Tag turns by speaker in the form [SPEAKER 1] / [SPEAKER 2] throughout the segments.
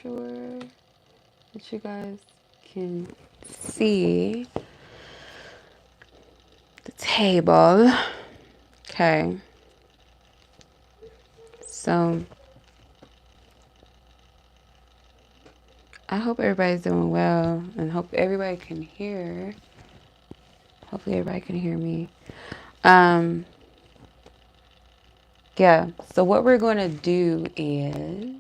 [SPEAKER 1] sure that you guys can see the table. Okay. So I hope everybody's doing well and hope everybody can hear. Hopefully everybody can hear me. Yeah, so what we're going to do is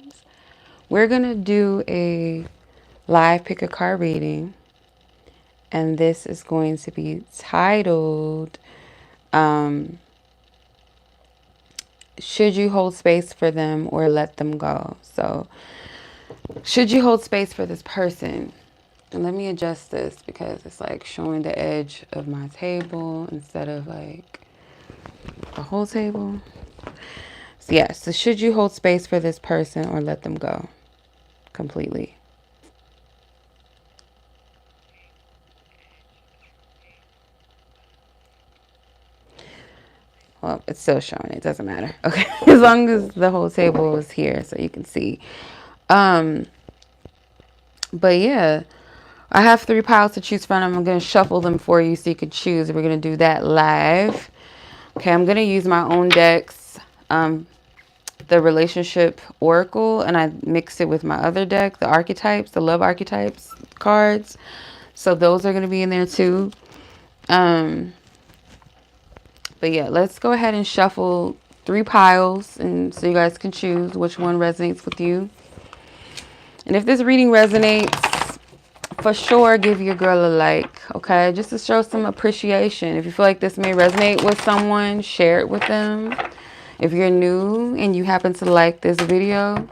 [SPEAKER 1] we're going to do a live pick a card reading. And this is going to be titled, Should You Hold Space for Them or Let Them Go? So, should you hold space for this person? And let me adjust this because it's like showing the edge of my table instead of like the whole table. So yeah, so should you hold space for this person or let them go completely? Well, it's still showing. It doesn't matter. Okay, as long as the whole table is here so you can see. But yeah, I have 3 piles to choose from. I'm going to shuffle them for you so you can choose. We're going to do that live. Okay, I'm going to use my own decks, the Relationship Oracle, and I mixed it with my other deck, the Archetypes, the Love Archetypes cards. So those are going to be in there too. But yeah, let's go ahead and shuffle 3 piles and so you guys can choose which one resonates with you. And if this reading resonates, for sure, give your girl a like, okay? Just to show some appreciation. If you feel like this may resonate with someone, share it with them. If you're new and you happen to like this video,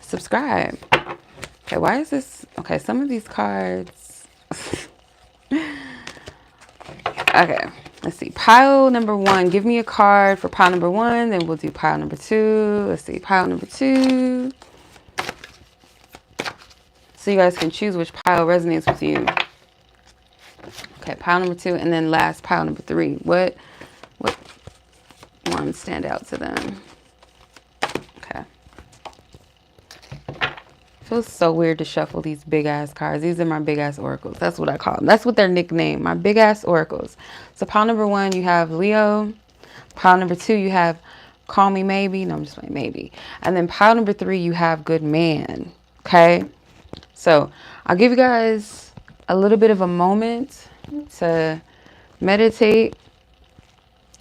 [SPEAKER 1] subscribe. Okay, why is this? Okay, some of these cards. Okay, let's see. Pile number 1. Give me a card for pile number 1. Then we'll do pile number 2. Let's see, pile number 2. So you guys can choose which pile resonates with you. Okay, pile number 2, and then last pile number 3. What ones stand out to them? Okay. Feels so weird to shuffle these big ass cards. These are my big ass oracles. That's what I call them. That's what they're nicknamed. My big ass oracles. So pile number 1, you have Leo. Pile number 2, you have Call Me Maybe. No, I'm just playing maybe. And then pile number 3, you have Good Man. Okay. So I'll give you guys a little bit of a moment to meditate,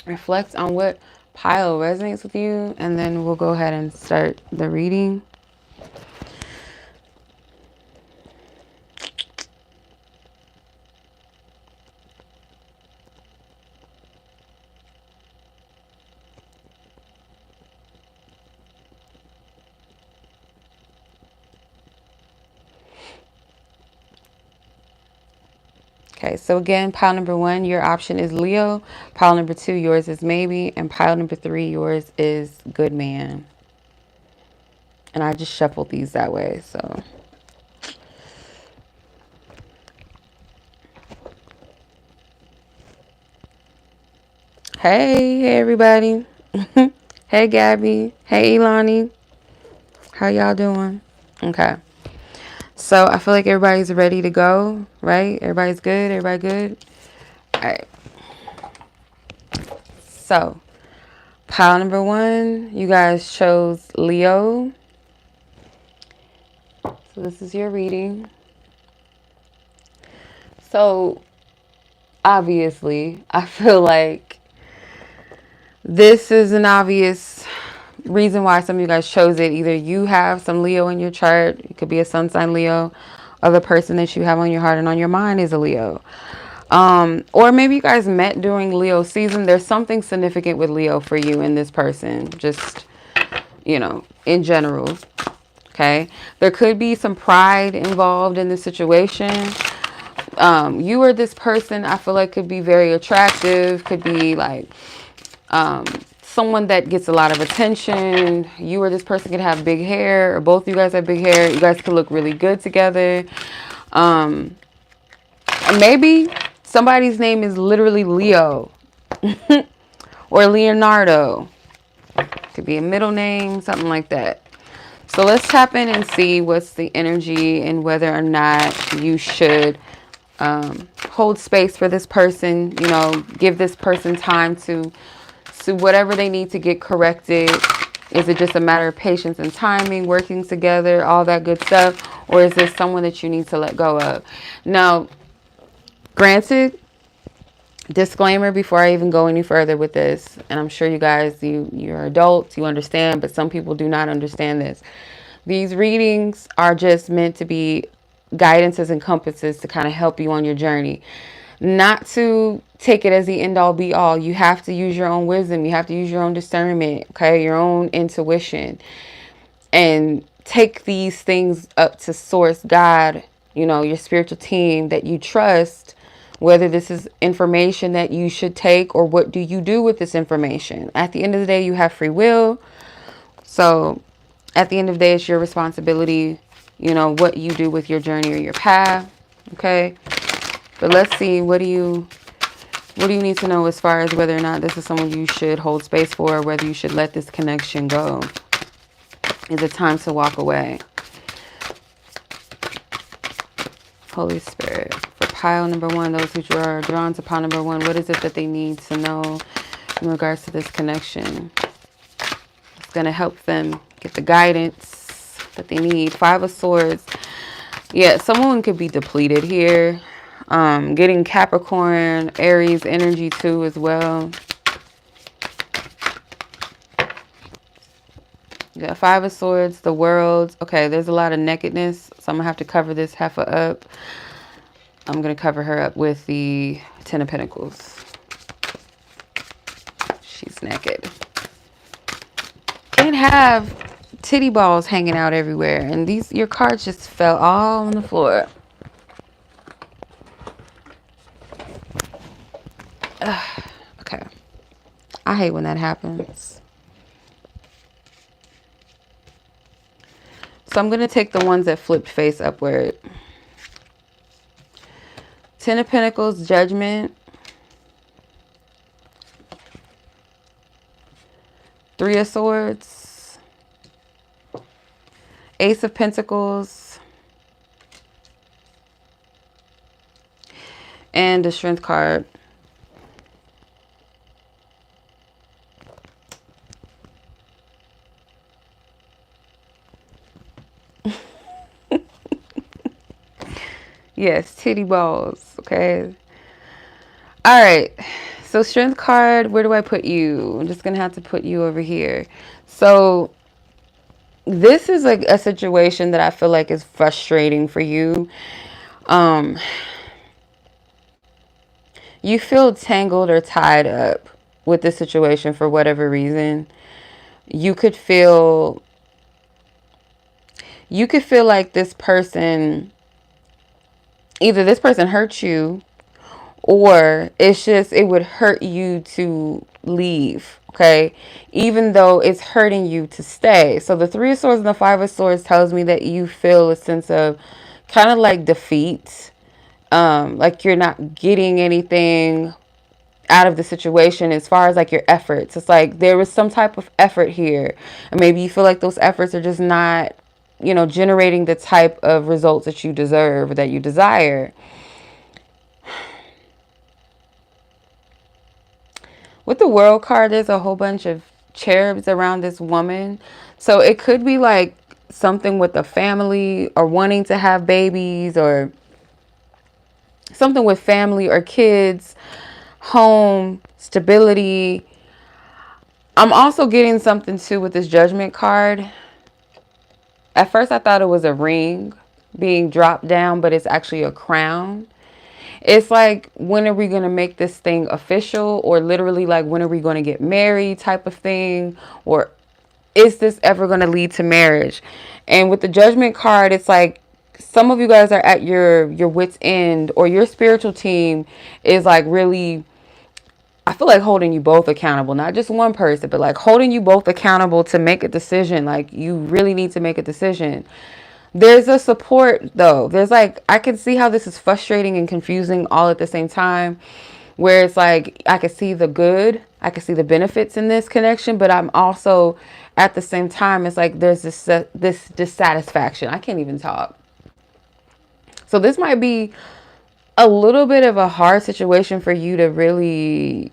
[SPEAKER 1] reflect on what pile resonates with you, and then we'll go ahead and start the reading. Okay, so again, pile number 1, your option is Leo. Pile number 2, yours is Maybe. And pile number 3, yours is Good Man. And I just shuffled these that way, so. Hey everybody. Hey Gabby. Hey Elani. How y'all doing? Okay. So I feel like everybody's ready to go, right? Everybody's good? Everybody good? All right. So pile number 1, you guys chose Leo. So this is your reading. So obviously, I feel like this is an obvious reason why some of you guys chose it. Either you have some Leo in your chart. It could be a sun sign Leo. Or the person that you have on your heart and on your mind is a Leo. Or maybe you guys met during Leo season. There's something significant with Leo for you in this person. Just, you know, in general. Okay. There could be some pride involved in the situation. You or this person, I feel like, could be very attractive. Could be like someone that gets a lot of attention. You or this person could have big hair, or both of you guys have big hair. You guys could look really good together. And maybe somebody's name is literally Leo or Leonardo. Could be a middle name, something like that. So let's tap in and see what's the energy and whether or not you should hold space for this person, you know, give this person time to whatever they need to get corrected. Is it just a matter of patience and timing, working together, all that good stuff? Or is this someone that you need to let go of? Now, granted, disclaimer before I even go any further with this, and I'm sure you guys, you're adults, you understand, but some people do not understand this. These readings are just meant to be guidances and compasses to kind of help you on your journey. Not to take it as the end all be all. You have to use your own wisdom. You have to use your own discernment, okay? Your own intuition. And take these things up to source, God, you know, your spiritual team that you trust, whether this is information that you should take or what do you do with this information. At the end of the day, you have free will. So at the end of the day, it's your responsibility, you know, what you do with your journey or your path. Okay. But let's see, what do you need to know as far as whether or not this is someone you should hold space for, or whether you should let this connection go? Is it time to walk away? Holy Spirit, for pile number one, those who are drawn to pile number one, what is it that they need to know in regards to this connection? It's going to help them get the guidance that they need. Five of Swords. Yeah, someone could be depleted here. Getting Capricorn, Aries energy too as well. You got Five of Swords, the World. Okay, there's a lot of nakedness, so I'm going to have to cover this heifer up. I'm going to cover her up with the Ten of Pentacles. She's naked. Can't have titty balls hanging out everywhere. And your cards just fell all on the floor. Okay. I hate when that happens. So I'm going to take the ones that flipped face upward. Ten of Pentacles, Judgment. Three of Swords. Ace of Pentacles. And the Strength card. Yes, titty balls. Okay. All right. So Strength card, where do I put you? I'm just going to have to put you over here. So this is like a situation that I feel like is frustrating for you. You feel tangled or tied up with this situation for whatever reason. You could feel like this person, either this person hurt you, or it would hurt you to leave, okay? Even though it's hurting you to stay. So the Three of Swords and the Five of Swords tells me that you feel a sense of kind of like defeat. Like you're not getting anything out of the situation as far as like your efforts. It's like there was some type of effort here. And maybe you feel like those efforts are just not, you know, generating the type of results that you deserve or that you desire. With the World card, there's a whole bunch of cherubs around this woman. So it could be like something with a family or wanting to have babies or something with family or kids, home, stability. I'm also getting something too with this Judgment card. At first I thought it was a ring being dropped down, but it's actually a crown. It's like, when are we going to make this thing official? Or literally like, when are we going to get married type of thing? Or is this ever going to lead to marriage? And with the Judgment card, it's like some of you guys are at your wit's end, or your spiritual team is like really, I feel like holding you both accountable, not just one person, but like holding you both accountable to make a decision. Like you really need to make a decision. There's a support though. There's like, I can see how this is frustrating and confusing all at the same time, where it's like, I can see the good, I can see the benefits in this connection, but I'm also at the same time, it's like there's this dissatisfaction. I can't even talk. So this might be a little bit of a hard situation for you to really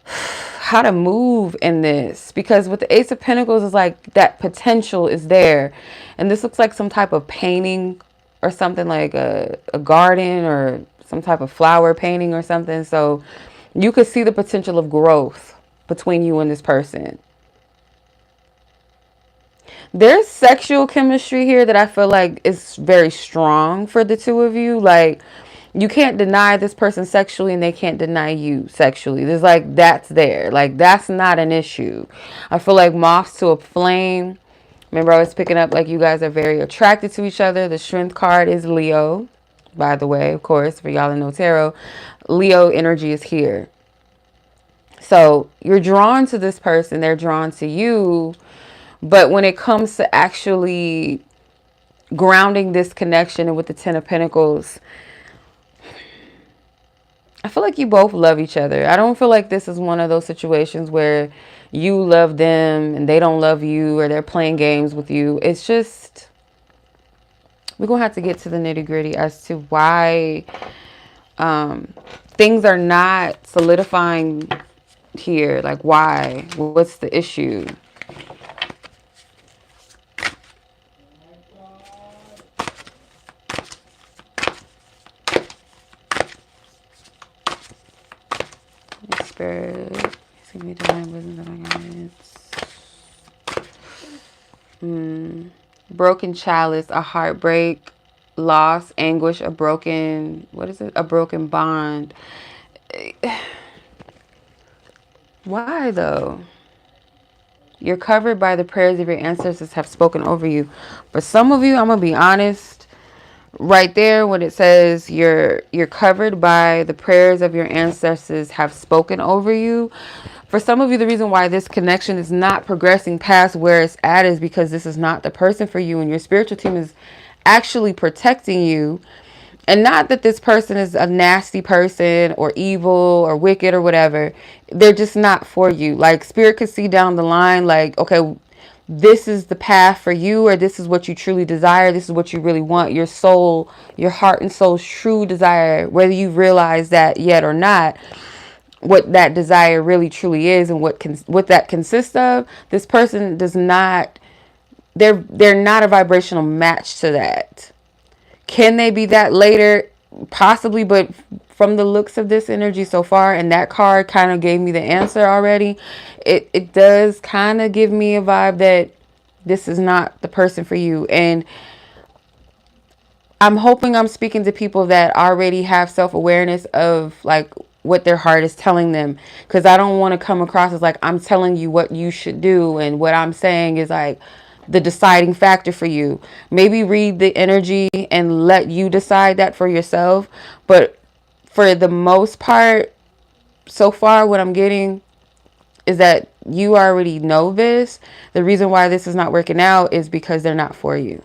[SPEAKER 1] how to move in this, because with the Ace of Pentacles is like that potential is there, and this looks like some type of painting or something, like a garden or some type of flower painting or something. So you could see the potential of growth between you and this person. There's sexual chemistry here that I feel like is very strong for the two of you. Like, you can't deny this person sexually and they can't deny you sexually. There's like, that's there. Like, that's not an issue. I feel like moths to a flame. Remember, I was picking up like you guys are very attracted to each other. The Strength card is Leo, by the way, of course, for y'all in no tarot. Leo energy is here. So you're drawn to this person. They're drawn to you. But when it comes to actually grounding this connection, and with the Ten of Pentacles, I feel like you both love each other. I don't feel like this is one of those situations where you love them and they don't love you, or they're playing games with you. It's just, we're going to have to get to the nitty-gritty as to why things are not solidifying here. Like, why? What's the issue? Spirit, give me divine wisdom, guidance. Broken chalice, a heartbreak, loss, anguish, a broken, what is it? A broken bond. Why though? You're covered by the prayers of your ancestors have spoken over you. For some of you, I'm gonna be honest, right there when it says you're covered by the prayers of your ancestors have spoken over you. For some of you, the reason why this connection is not progressing past where it's at is because this is not the person for you, and your spiritual team is actually protecting you. And not that this person is a nasty person or evil or wicked or whatever. They're just not for you. Like, spirit could see down the line, like, okay, this is the path for you, or this is what you truly desire. This is what you really want. Your soul, your heart and soul's true desire, whether you realize that yet or not, what that desire really truly is and what that consists of. This person does not, they're not a vibrational match to that. Can they be that later? Possibly, but from the looks of this energy so far, and that card kind of gave me the answer already, it does kind of give me a vibe that this is not the person for you. And I'm hoping I'm speaking to people that already have self-awareness of like what their heart is telling them, because I don't want to come across as like I'm telling you what you should do, and what I'm saying is like the deciding factor for you. Maybe read the energy and let you decide that for yourself. But for the most part, so far, what I'm getting is that you already know this. The reason why this is not working out is because they're not for you.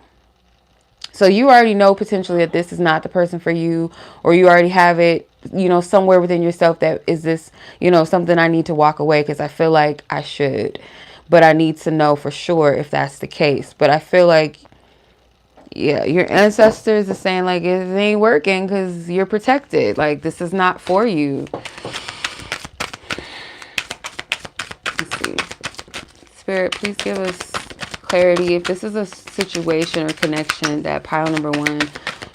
[SPEAKER 1] So you already know potentially that this is not the person for you, or you already have it, you know, somewhere within yourself that is this, you know, something I need to walk away because I feel like I should. But I need to know for sure if that's the case. But I feel like, yeah, your ancestors are saying like it ain't working because you're protected. Like, this is not for you. Let's see. Spirit, please give us clarity if this is a situation or connection that pile number one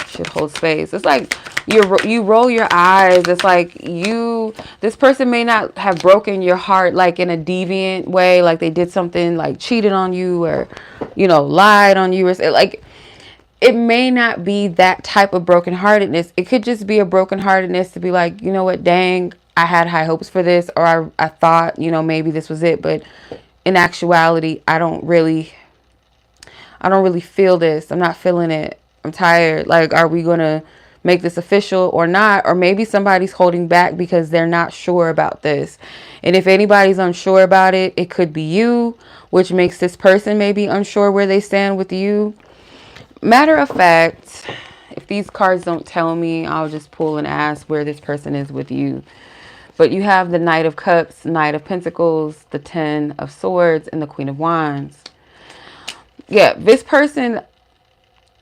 [SPEAKER 1] should hold space. It's like you roll your eyes. It's like this person may not have broken your heart like in a deviant way, like they did something like cheated on you, or, you know, lied on you, or like, it may not be that type of brokenheartedness. It could just be a brokenheartedness to be like, you know what, dang, I had high hopes for this, or I thought, you know, maybe this was it, but in actuality, I don't really feel this. I'm not feeling it. I'm tired. Like, are we going to make this official or not? Or maybe somebody's holding back because they're not sure about this. And if anybody's unsure about it, it could be you, which makes this person maybe unsure where they stand with you. Matter of fact, if these cards don't tell me, I'll just pull and ask where this person is with you. But you have the Knight of Cups, Knight of Pentacles, the Ten of Swords, and the Queen of Wands. Yeah, this person,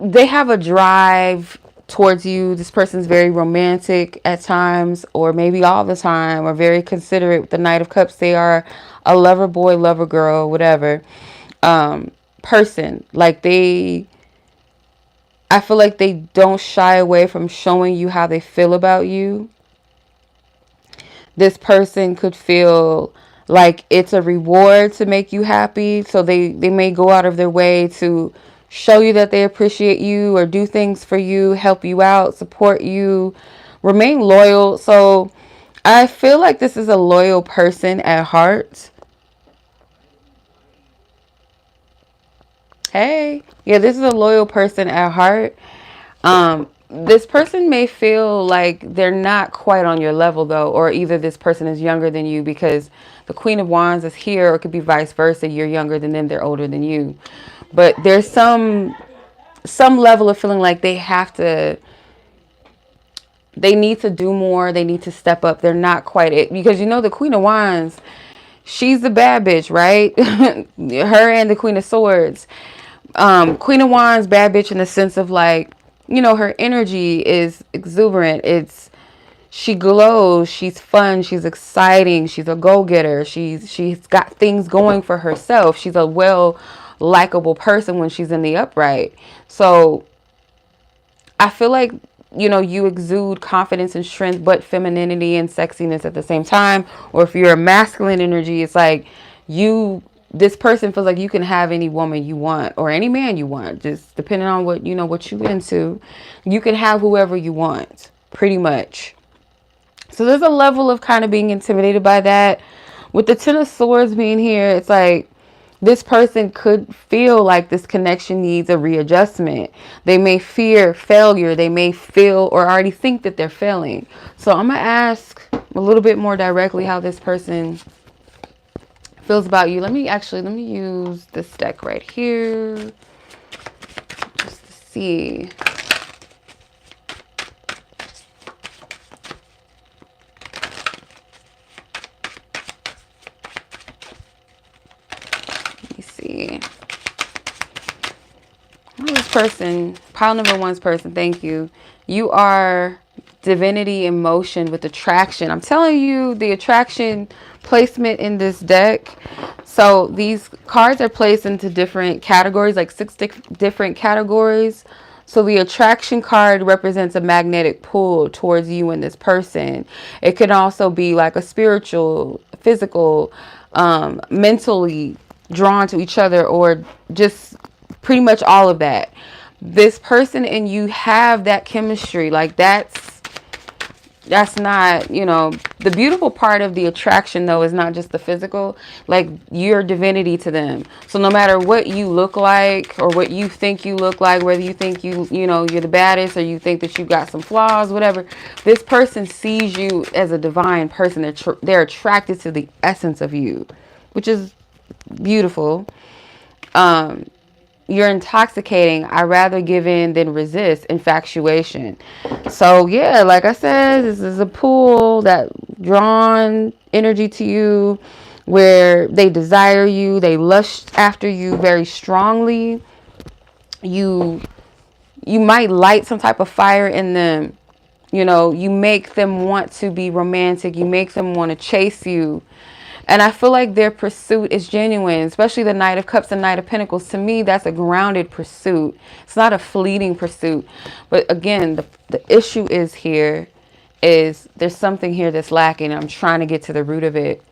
[SPEAKER 1] they have a drive towards you. This person's very romantic at times, or maybe all the time, or very considerate. With the Knight of Cups, they are a lover boy, lover girl, whatever person. Like I feel like they don't shy away from showing you how they feel about you. This person could feel like it's a reward to make you happy. So they may go out of their way to show you that they appreciate you, or do things for you, help you out, support you, remain loyal. So I feel like this is a loyal person at heart. Hey, yeah, this is a loyal person at heart. This person may feel like they're not quite on your level though, or either this person is younger than you, because the Queen of Wands is here, or it could be vice versa. You're younger than them, they're older than you. But there's some level of feeling like they need to do more. They need to step up. They're not quite it, because you know the Queen of Wands, she's the bad bitch, right? Her and the Queen of Swords. Queen of Wands, bad bitch in the sense of like, you know, her energy is exuberant. She glows. She's fun. She's exciting. She's a go-getter. She's got things going for herself. She's a likable person when she's in the upright. So I feel like, you know, you exude confidence and strength, but femininity and sexiness at the same time. Or if you're a masculine energy, it's like this person feels like you can have any woman you want, or any man you want, just depending on what, you know, what you into. You can have whoever you want, pretty much. So there's a level of kind of being intimidated by that. With the Ten of Swords being here, it's like this person could feel like this connection needs a readjustment. They may fear failure. They may feel or already think that they're failing. So I'm going to ask a little bit more directly how this person feels about you. Let me use this deck right here just to see. Let me see. This person, pile number one's person, thank you. You are divinity in motion with attraction. I'm telling you, the attraction placement in this deck. So these cards are placed into different categories, like 6 different categories. So the attraction card represents a magnetic pull towards you and this person. It could also be like a spiritual, physical, mentally drawn to each other, or just pretty much all of that. This person and you have that chemistry. Like that's not, you know, the beautiful part of the attraction though is not just the physical, like you're divinity to them. So no matter what you look like, or what you think you look like, whether you think you know, you're the baddest, or you think that you got some flaws, whatever, this person sees you as a divine person. They're attracted to the essence of you, which is beautiful. You're intoxicating. I rather give in than resist. Infatuation. So yeah, like I said, this is a pull, that drawn energy to you, where they desire you, they lust after you very strongly. You might light some type of fire in them. You know, you make them want to be romantic. You make them want to chase you. And I feel like their pursuit is genuine, especially the Knight of Cups and Knight of Pentacles. To me, that's a grounded pursuit. It's not a fleeting pursuit. But again, the issue is there's something here that's lacking. I'm trying to get to the root of it.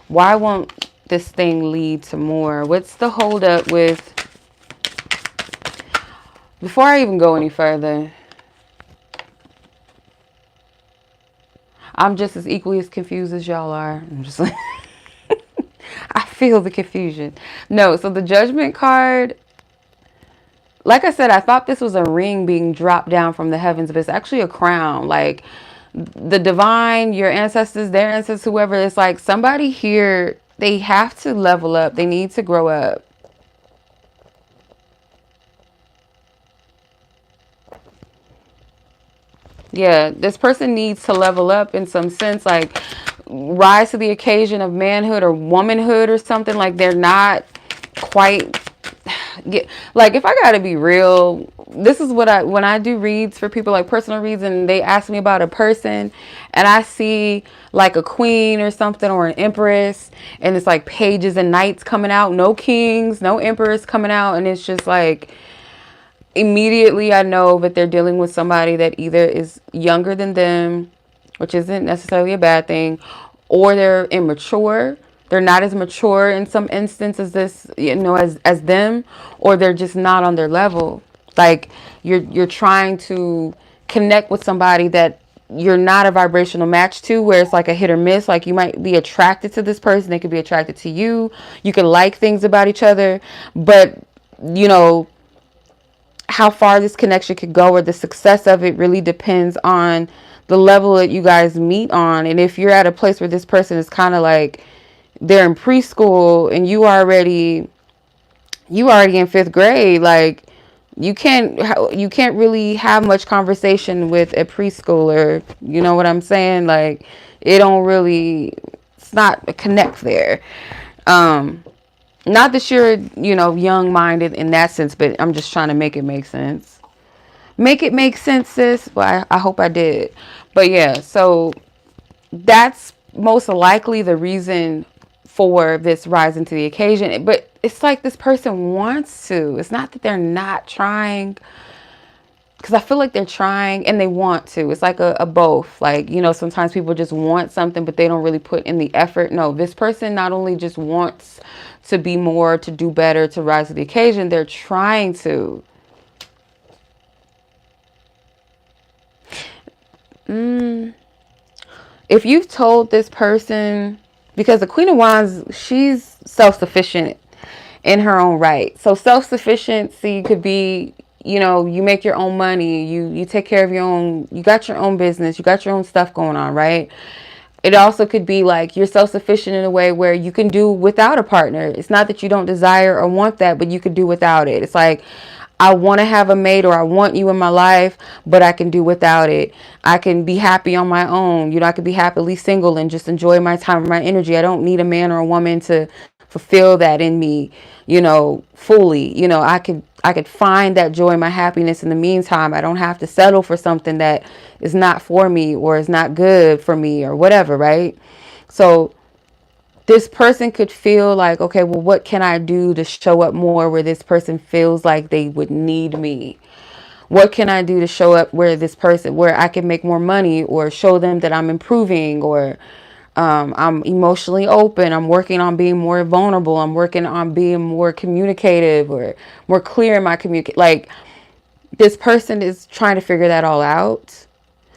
[SPEAKER 1] Why won't this thing lead to more? What's the holdup with... Before I even go any further, I'm just as equally as confused as y'all are. I'm just like, I feel the confusion. No, so the Judgment card, like I said, I thought this was a ring being dropped down from the heavens, but it's actually a crown. Like the divine, your ancestors, their ancestors, whoever, it's like somebody here, they have to level up. They need to grow up. Yeah, this person needs to level up in some sense, like rise to the occasion of manhood or womanhood or something. Like they're not quite like, if I gotta be real, this is what when I do reads for people, like personal reads, and they ask me about a person and I see like a queen or something or an empress, and it's like pages and knights coming out, no kings, no emperors coming out, and it's just like immediately I know that they're dealing with somebody that either is younger than them, which isn't necessarily a bad thing, or they're immature. They're not as mature in some instances as this, as them, or they're just not on their level. Like you're trying to connect with somebody that you're not a vibrational match to, where it's like a hit or miss. Like you might be attracted to this person, they could be attracted to you. You can like things about each other, but you know, how far this connection could go or the success of it really depends on the level that you guys meet on. And if you're at a place where this person is kind of like they're in preschool and you already in fifth grade, like you can't really have much conversation with a preschooler. You know what I'm saying? Like it don't really, it's not a connect there. Not that you're, young-minded in that sense, but I'm just trying to make it make sense. Make it make sense, sis. Well, I hope I did. But yeah, so that's most likely the reason for this rising to the occasion. But it's like this person wants to. It's not that they're not trying, because I feel like they're trying and they want to. It's like a both. Like, sometimes people just want something, but they don't really put in the effort. No, this person not only just wants to be more, to do better, to rise to the occasion, they're trying to. If you've told this person, because the Queen of Wands, she's self-sufficient in her own right. So self-sufficiency could be, you make your own money, you take care of your own, you got your own business, you got your own stuff going on, right? It also could be like you're self-sufficient in a way where you can do without a partner. It's not that you don't desire or want that, but you could do without it. It's like, I want to have a mate, or I want you in my life, but I can do without it. I can be happy on my own. I can be happily single and just enjoy my time and my energy. I don't need a man or a woman to fulfill that in me, fully. I could find that joy and my happiness in the meantime. I don't have to settle for something that is not for me or is not good for me or whatever, right? So this person could feel like, okay, well, what can I do to show up more where this person feels like they would need me? What can I do to show up where I can make more money, or show them that I'm improving, or I'm emotionally open. I'm working on being more vulnerable. I'm working on being more communicative or more clear in my communication. Like, this person is trying to figure that all out.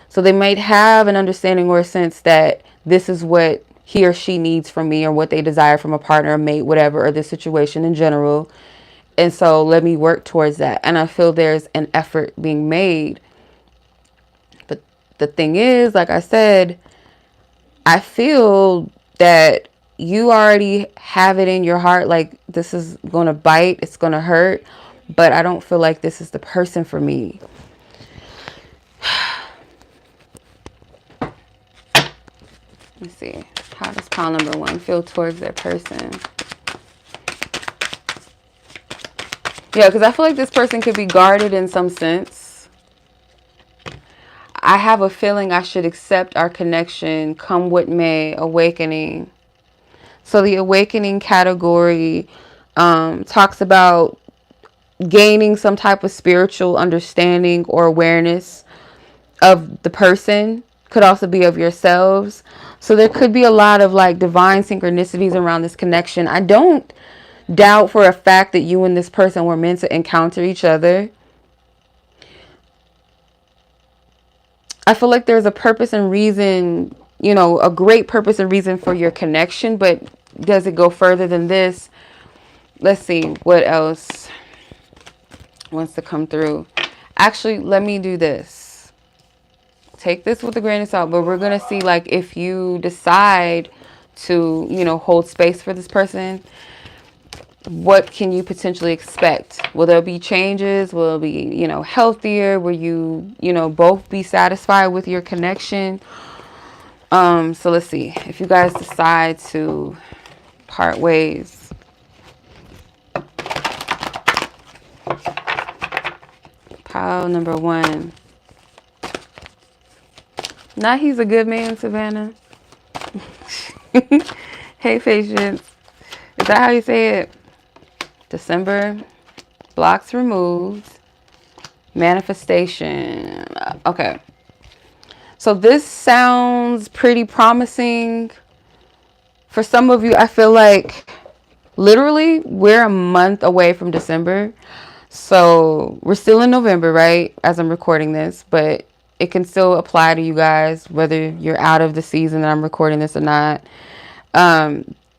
[SPEAKER 1] So they might have an understanding or a sense that this is what he or she needs from me, or what they desire from a partner, a mate, whatever, or the situation in general. And so let me work towards that. And I feel there's an effort being made. But the thing is, like I said, I feel that you already have it in your heart, like this is going to bite, it's going to hurt, but I don't feel like this is the person for me. Let's see. How does pile number 1 feel towards that person? Yeah, because I feel like this person could be guarded in some sense. I have a feeling I should accept our connection, come what may, awakening. So the awakening category talks about gaining some type of spiritual understanding or awareness of the person. Could also be of yourselves. So there could be a lot of like divine synchronicities around this connection. I don't doubt for a fact that you and this person were meant to encounter each other. I feel like there's a purpose and reason, a great purpose and reason for your connection, but does it go further than this? Let's see what else wants to come through. Actually, let me do this. Take this with a grain of salt, but we're going to see, like, if you decide to, hold space for this person, what can you potentially expect? Will there be changes? Will it be, you know, healthier? Will you, you know, both be satisfied with your connection? So let's see. If you guys decide to part ways, pile number one. Now he's a good man, Savannah. Hey, Patience. Is that how you say it? December. Blocks removed. Manifestation. Okay. So this sounds pretty promising. For some of you, I feel like literally we're a month away from December. So we're still in November, right? As I'm recording this, but it can still apply to you guys, whether you're out of the season that I'm recording this or not.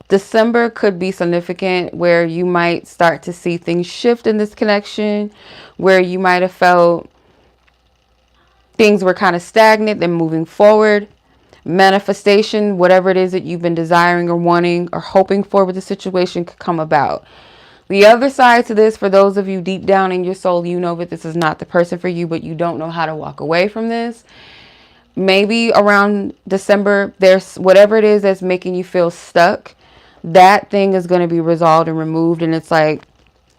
[SPEAKER 1] December could be significant where you might start to see things shift in this connection, where you might have felt things were kind of stagnant, then moving forward. Manifestation, whatever it is that you've been desiring or wanting or hoping for with the situation could come about. The other side to this, for those of you deep down in your soul, you know that this is not the person for you, but you don't know how to walk away from this. Maybe around December, there's whatever it is that's making you feel stuck. That thing is going to be resolved and removed. And it's like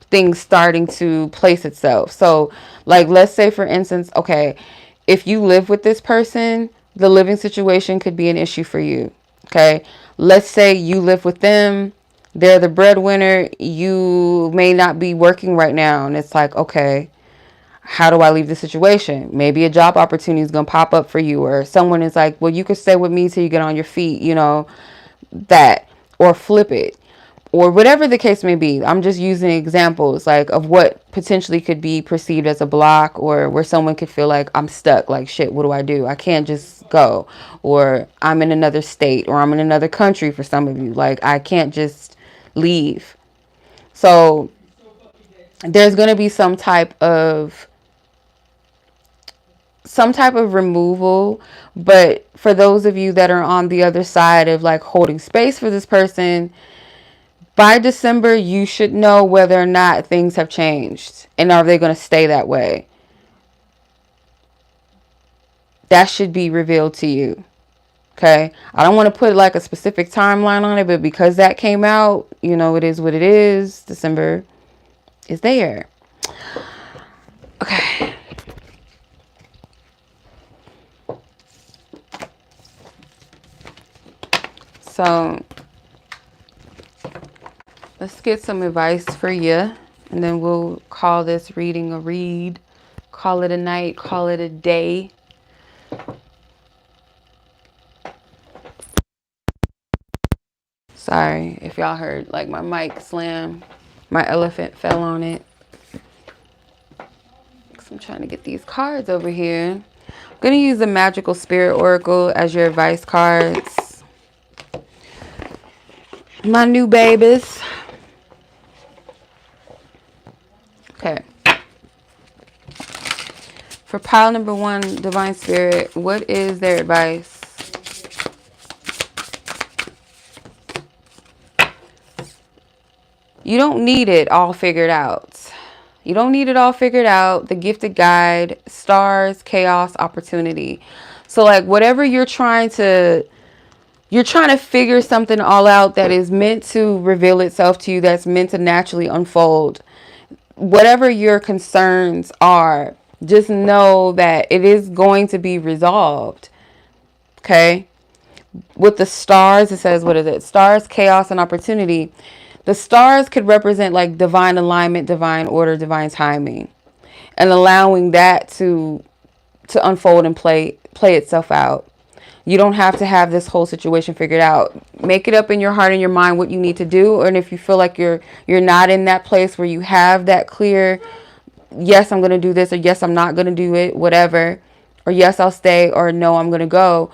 [SPEAKER 1] things starting to place itself. So like, let's say for instance, okay, if you live with this person, the living situation could be an issue for you. Okay. Let's say you live with them. They're the breadwinner. You may not be working right now. And it's like, okay, how do I leave the situation? Maybe a job opportunity is going to pop up for you, or someone is like, well, you could stay with me till you get on your feet, you know, that, or flip it, or whatever the case may be. I'm just using examples like of what potentially could be perceived as a block, or where someone could feel like I'm stuck, like shit, what do I do? I can't just go, or I'm in another state, or I'm in another country for some of you. Like I can't just leave. So there's going to be some type of removal. But for those of you that are on the other side of like holding space for this person, by December, you should know whether or not things have changed and are they going to stay that way. That should be revealed to you. Okay. I don't want to put like a specific timeline on it, but because that came out, you know, it is what it is. December is there. Okay. So let's get some advice for you, and then we'll call this reading a read. Call it a night, call it a day. Sorry if y'all heard like my mic slam. My elephant fell on it. So I'm trying to get these cards over here. I'm going to use the Magical Spirit Oracle as your advice cards. My new babies. Okay. For pile number one, Divine Spirit, what is their advice? You don't need it all figured out. You don't need it all figured out. The gifted guide, stars, chaos, opportunity. So like whatever you're trying to figure something all out that is meant to reveal itself to you, that's meant to naturally unfold. Whatever your concerns are, just know that it is going to be resolved. Okay? With the stars, it says, what is it? Stars, chaos, and opportunity. The stars could represent like divine alignment, divine order, divine timing, and allowing that to unfold and play itself out. You don't have to have this whole situation figured out. Make it up in your heart and your mind what you need to do. And if you feel like you're not in that place where you have that clear, yes, I'm going to do this, or yes, I'm not going to do it, whatever, or yes, I'll stay, or no, I'm going to go.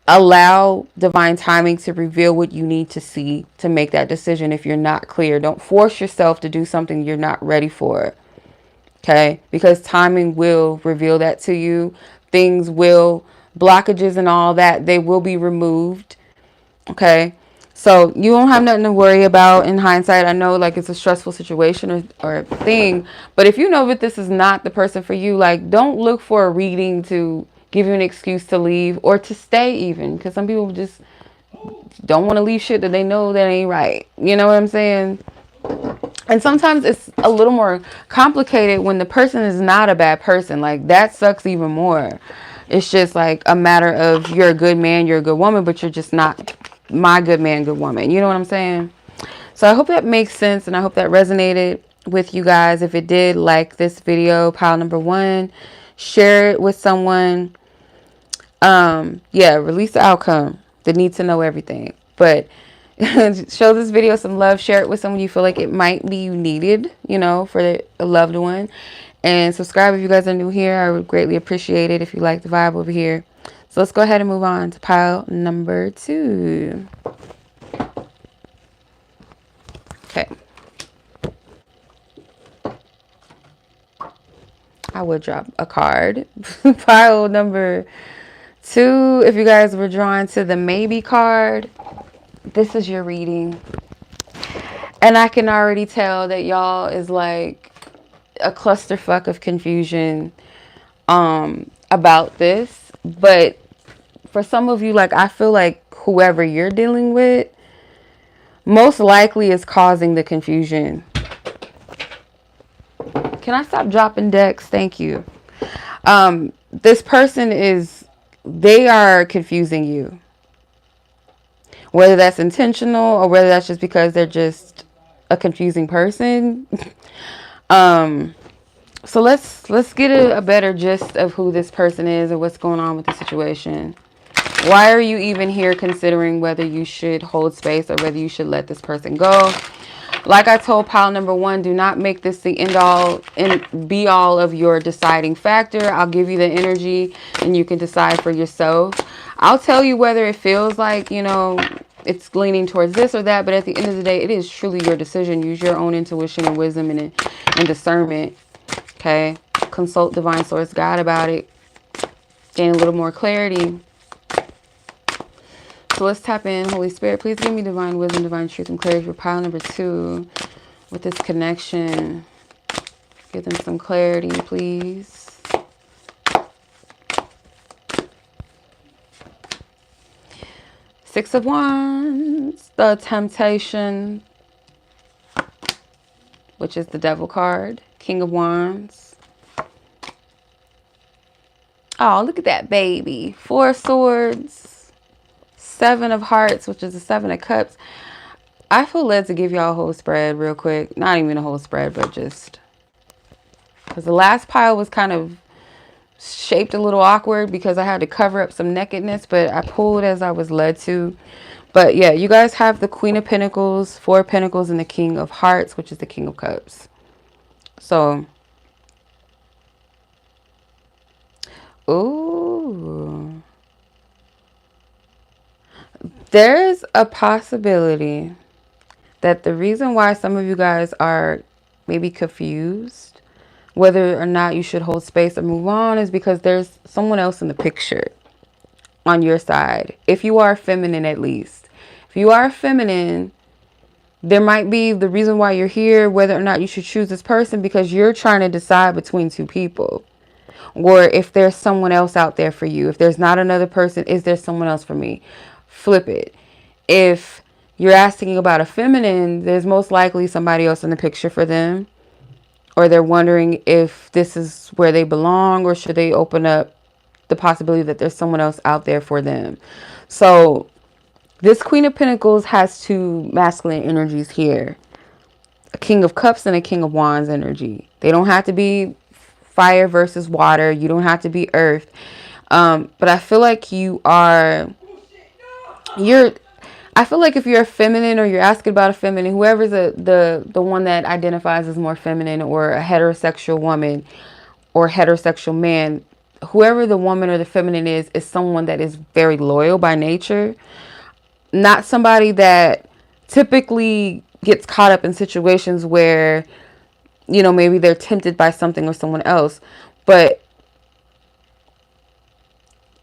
[SPEAKER 1] Allow divine timing to reveal what you need to see to make that decision. If you're not clear, don't force yourself to do something you're not ready for. Okay? Because timing will reveal that to you. Things will, blockages and all that, they will be removed. Okay? So you don't have nothing to worry about in hindsight. I know like it's a stressful situation or thing, but if you know that this is not the person for you, like don't look for a reading to give you an excuse to leave or to stay even, because some people just don't want to leave shit that they know that ain't right. You know what I'm saying? And sometimes it's a little more complicated when the person is not a bad person. Like that sucks even more. It's just like a matter of you're a good man, you're a good woman, but you're just not my good man, good woman. You know what I'm saying? So I hope that makes sense, and I hope that resonated with you guys. If it did, like this video, pile number 1, share it with someone. Yeah, release the outcome. They need to know everything. But show this video some love. Share it with someone you feel like it might be needed, you know, for a loved one. And subscribe if you guys are new here. I would greatly appreciate it if you like the vibe over here. So let's go ahead and move on to pile number 2. Okay. I would drop a card. Pile number 2, if you guys were drawn to the maybe card, this is your reading. And I can already tell that y'all is like a clusterfuck of confusion about this. But for some of you, like I feel like whoever you're dealing with most likely is causing the confusion. Can I stop dropping decks? Thank you. This person they are confusing you. Whether that's intentional or whether that's just because they're just a confusing person. So let's get a better gist of who this person is or what's going on with the situation. Why are you even here considering whether you should hold space or whether you should let this person go? Like I told pile number 1, do not make this the end all and be all of your deciding factor. I'll give you the energy and you can decide for yourself. I'll tell you whether it feels like, you know, it's leaning towards this or that. But at the end of the day, it is truly your decision. Use your own intuition and wisdom and discernment. Okay. Consult divine source God about it. Gain a little more clarity. So let's tap in. Holy Spirit, please give me divine wisdom, divine truth, and clarity for pile number 2 with this connection. Give them some clarity, please. Six of Wands, the Temptation, which is the Devil card. King of Wands. Oh, look at that baby. 4 of Swords. 7 of Hearts, which is the 7 of Cups. I feel led to give y'all a whole spread real quick. Not even a whole spread, but just because the last pile was kind of shaped a little awkward because I had to cover up some nakedness, but I pulled as I was led to. But yeah, you guys have the Queen of Pentacles, 4 of Pentacles, and the King of Hearts, which is the King of Cups. So, ooh. There's a possibility that the reason why some of you guys are maybe confused whether or not you should hold space or move on is because there's someone else in the picture on your side. If you are feminine, at least. If you are feminine, there might be the reason why you're here, whether or not you should choose this person, because you're trying to decide between 2 people. Or if there's someone else out there for you. If there's not another person, is there someone else for me? Flip it. If you're asking about a feminine, there's most likely somebody else in the picture for them. Or they're wondering if this is where they belong, or should they open up the possibility that there's someone else out there for them. So this Queen of Pentacles has 2 masculine energies here. A King of Cups and a King of Wands energy. They don't have to be fire versus water. You don't have to be earth. But I feel like I feel like if you're a feminine or you're asking about a feminine, whoever's the one that identifies as more feminine, or a heterosexual woman or heterosexual man, whoever the woman or the feminine is someone that is very loyal by nature. Not somebody that typically gets caught up in situations where, you know, maybe they're tempted by something or someone else. But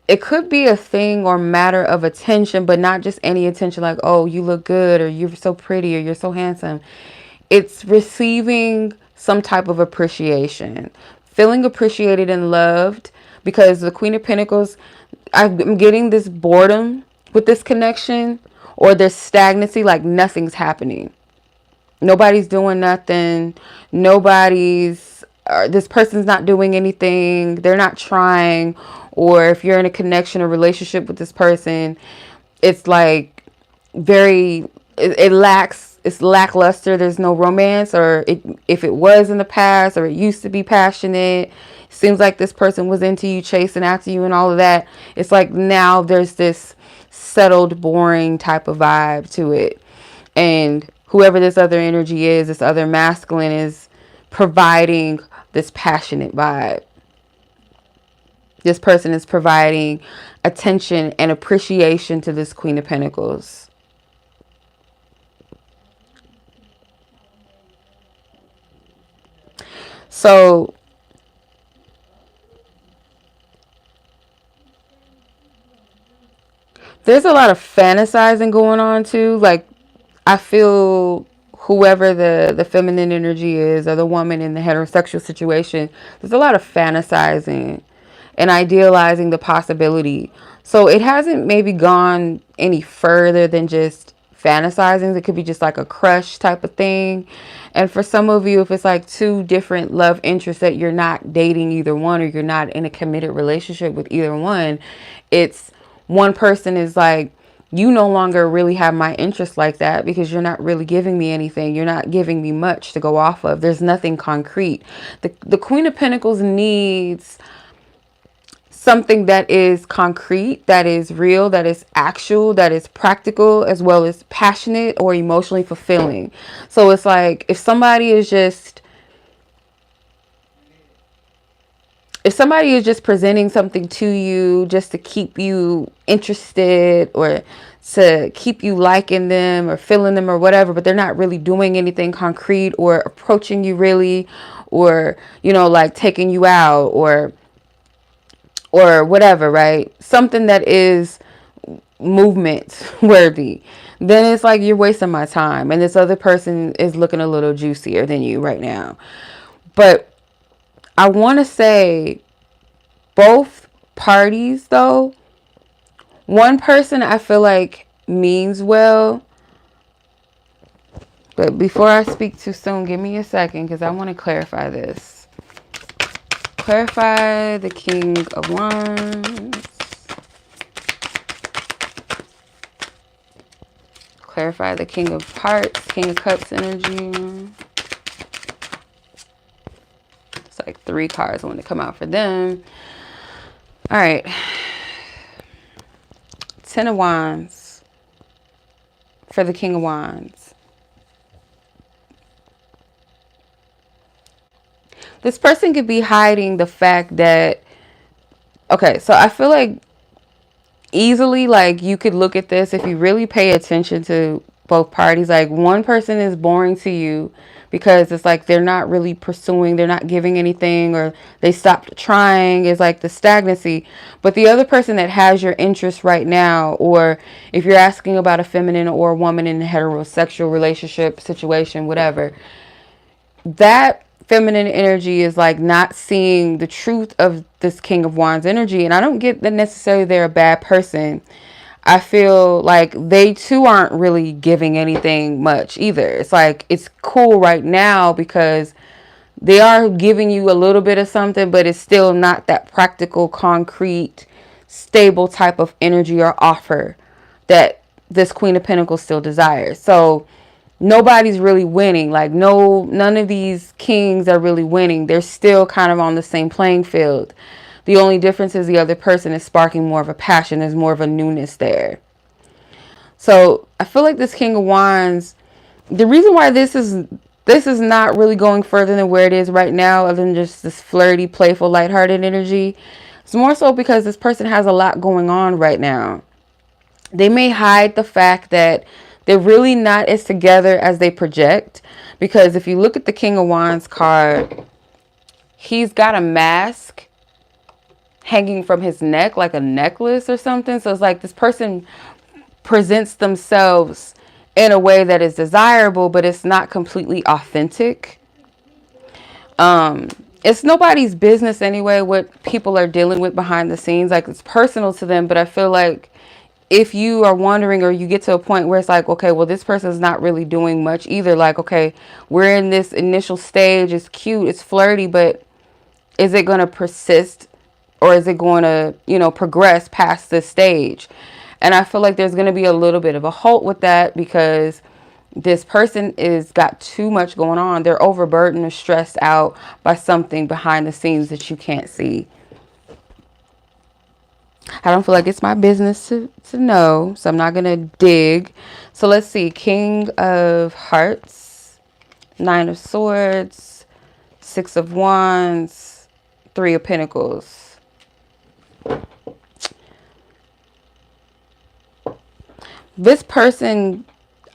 [SPEAKER 1] it could be a thing or matter of attention, but not just any attention like, oh, you look good, or you're so pretty, or you're so handsome. It's receiving some type of appreciation, feeling appreciated and loved, because the Queen of Pentacles, I'm getting this boredom with this connection, or this stagnancy, like nothing's happening. Nobody's doing nothing. This person's not doing anything. They're not trying. Or if you're in a connection or relationship with this person, it's like it's lackluster. There's no romance, or if it was in the past, or it used to be passionate, seems like this person was into you, chasing after you and all of that. It's like now there's this settled, boring type of vibe to it. And whoever this other energy is, this other masculine, is providing this passionate vibe. This person is providing attention and appreciation to this Queen of Pentacles. So there's a lot of fantasizing going on too. Like, I feel whoever the feminine energy is, or the woman in the heterosexual situation, there's a lot of fantasizing and idealizing the possibility. So it hasn't maybe gone any further than just fantasizing. It could be just like a crush type of thing. And for some of you, if it's like two different love interests that you're not dating either one, or you're not in a committed relationship with either one, it's one person is like, you no longer really have my interest like that, because you're not really giving me anything. You're not giving me much to go off of. There's nothing concrete. The Queen of Pentacles needs something that is concrete, that is real, that is actual, that is practical, as well as passionate or emotionally fulfilling. So it's like, if somebody is just presenting something to you just to keep you interested, or to keep you liking them or feeling them or whatever, but they're not really doing anything concrete, or approaching you really, or, you know, like taking you out, or whatever, right? Something that is movement worthy, then it's like, you're wasting my time, and this other person is looking a little juicier than you right now. But I want to say both parties, though, one person I feel like means well. But before I speak too soon, give me a second, because I want to clarify this. Clarify the King of Wands. Clarify the King of Hearts, King of Cups energy. It's like 3 cards I want to come out for them. All right. 10 of Wands for the King of Wands. This person could be hiding the fact that, okay, so I feel like easily, like, you could look at this if you really pay attention to both parties. Like, one person is boring to you because it's like they're not really pursuing, they're not giving anything, or they stopped trying. It's like the stagnancy. But the other person that has your interest right now, or if you're asking about a feminine or a woman in a heterosexual relationship situation, whatever, that feminine energy is like not seeing the truth of this King of Wands energy. And I don't get that necessarily they're a bad person. I feel like they too aren't really giving anything much either. It's like, it's cool right now because they are giving you a little bit of something, but it's still not that practical, concrete, stable type of energy or offer that this Queen of Pentacles still desires. So nobody's really winning. Like, none of these kings are really winning. They're still kind of on the same playing field. The only difference is the other person is sparking more of a passion. There's more of a newness there. So I feel like this King of Wands, the reason why this is not really going further than where it is right now, other than just this flirty, playful, lighthearted energy, it's more so because this person has a lot going on right now. They may hide the fact that they're really not as together as they project. Because if you look at the King of Wands card, he's got a mask hanging from his neck like a necklace or something. So it's like this person presents themselves in a way that is desirable, but it's not completely authentic. It's nobody's business anyway what people are dealing with behind the scenes. Like, it's personal to them, but I feel like if you are wondering, or you get to a point where it's like, okay, well, this person's not really doing much either. Like, okay, we're in this initial stage. It's cute, it's flirty, but is it going to persist, or is it going to, you know, progress past this stage? And I feel like there's going to be a little bit of a halt with that, because this person is got too much going on. They're overburdened or stressed out by something behind the scenes that you can't see. I don't feel like it's my business to know, so I'm not going to dig. So let's see. King of Hearts, Nine of Swords, Six of Wands, Three of Pentacles. This person,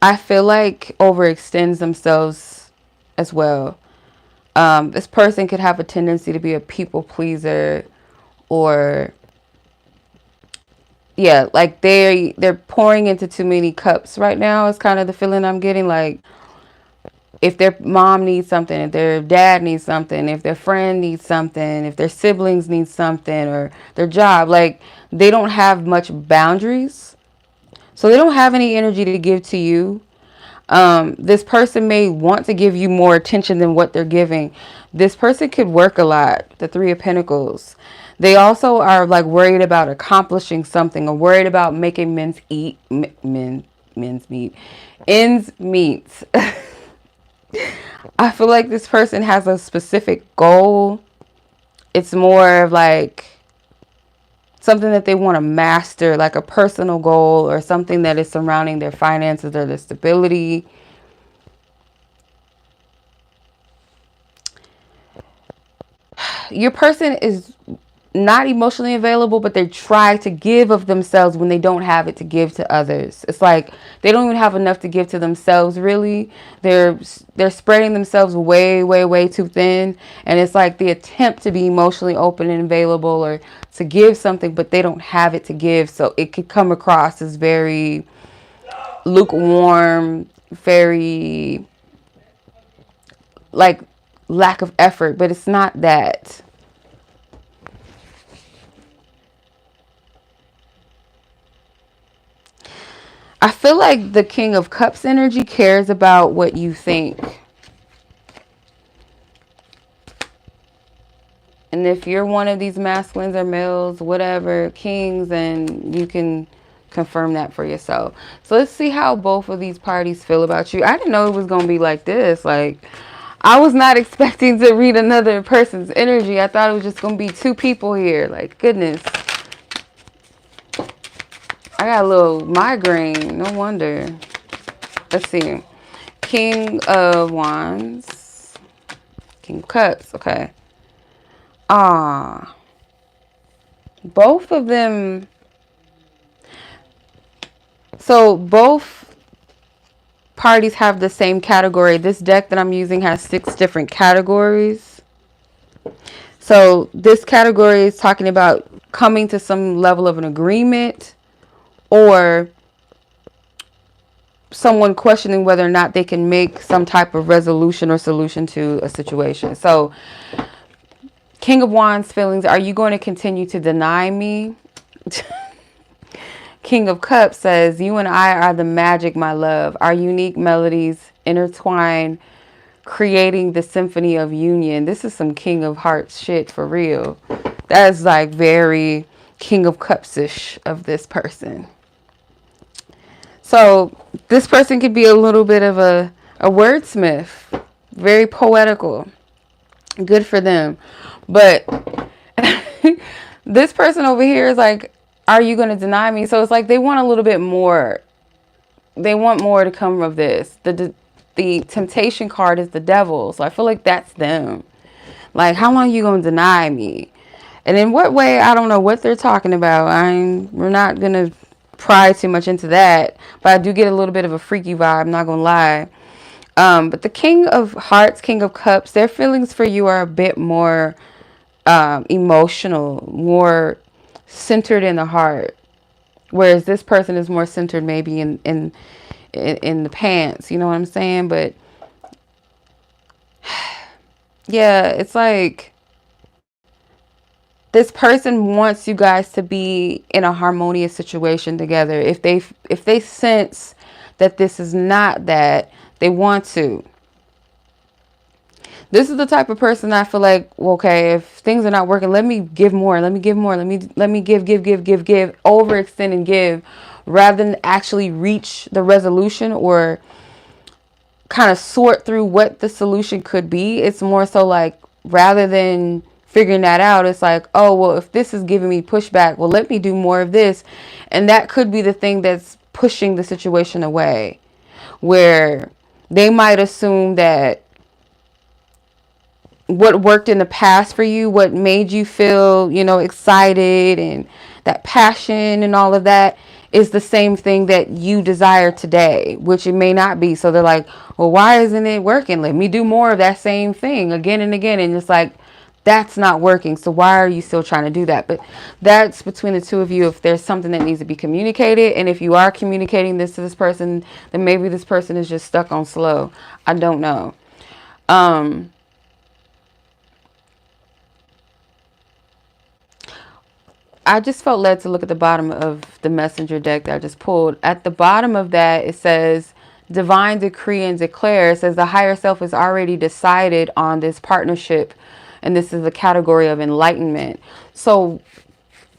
[SPEAKER 1] I feel like, overextends themselves as well. This person could have a tendency to be a people pleaser, or yeah, like they're pouring into too many cups right now. It's kind of the feeling I'm getting. Like, if their mom needs something, if their dad needs something, if their friend needs something, if their siblings need something, or their job, like, they don't have much boundaries. So they don't have any energy to give to you. This person may want to give you more attention than what they're giving. This person could work a lot. The Three of Pentacles. They also are like worried about accomplishing something, or worried about making ends meet. I feel like this person has a specific goal. It's more of like something that they want to master, like a personal goal, or something that is surrounding their finances or their stability. Your person is not emotionally available, but they try to give of themselves when they don't have it to give to others. It's like they don't even have enough to give to themselves, really. They're spreading themselves way too thin, and it's like the attempt to be emotionally open and available, or to give something, but they don't have it to give. So it could come across as very lukewarm, very like lack of effort, but it's not that. I feel like the King of Cups energy cares about what you think. And if you're one of these masculines or males, whatever, kings, then you can confirm that for yourself. So let's see how both of these parties feel about you. I didn't know it was going to be like this. Like, I was not expecting to read another person's energy. I thought it was just going to be two people here. Like, goodness. I got a little migraine. No wonder. Let's see. King of Wands. King of Cups. Okay. Both of them. So both parties have the same category. This deck that I'm using has 6 different categories. So this category is talking about coming to some level of an agreement, or someone questioning whether or not they can make some type of resolution or solution to a situation. So King of Wands feelings, are you going to continue to deny me? King of Cups says, you and I are the magic, my love. Our unique melodies intertwine, creating the symphony of union. This is some King of Hearts shit for real. That's like very King of Cups-ish of this person. So this person could be a little bit of a wordsmith, very poetical. Good for them. But this person over here is like, are you going to deny me? So it's like they want a little bit more. They want more to come of this. The temptation card is the devil. So I feel like that's them. Like, how long are you going to deny me? And in what way? I don't know what they're talking about. We're not going to pry too much into that. But I do get a little bit of a freaky vibe. I'm not going to lie. But the King of Hearts, King of Cups, their feelings for you are a bit more emotional, more centered in the heart. Whereas this person is more centered maybe in the pants, you know what I'm saying? But yeah, it's like this person wants you guys to be in a harmonious situation together. If they sense that this is not that, they want to. This is the type of person I feel like, okay, if things are not working, let me give more. Let me give more. Let me give, overextend and give, rather than actually reach the resolution or kind of sort through what the solution could be. It's more so like, rather than figuring that out, it's like, oh, well, if this is giving me pushback, well, let me do more of this. And that could be the thing that's pushing the situation away, where they might assume that what worked in the past for you, what made you feel, excited and that passion and all of that, is the same thing that you desire today, which it may not be. So they're like, well, why isn't it working? Let me do more of that same thing again and again. And it's like, that's not working. So why are you still trying to do that? But that's between the two of you. If there's something that needs to be communicated, and if you are communicating this to this person, then maybe this person is just stuck on slow. I don't know. I just felt led to look at the bottom of the messenger deck that I just pulled. At the bottom of that, it says, divine decree and declare. It says the higher self has already decided on this partnership. And this is the category of enlightenment. So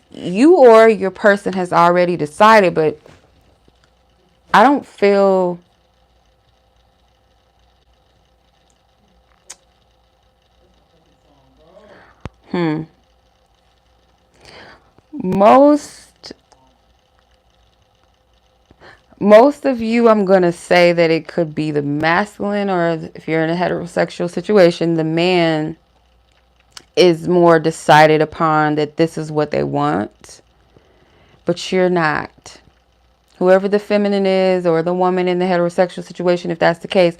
[SPEAKER 1] you or your person has already decided, but I don't feel... Most of you, I'm going to say that it could be the masculine, or if you're in a heterosexual situation, the man is more decided upon that this is what they want, but you're not. Whoever the feminine is, or the woman in the heterosexual situation, if that's the case,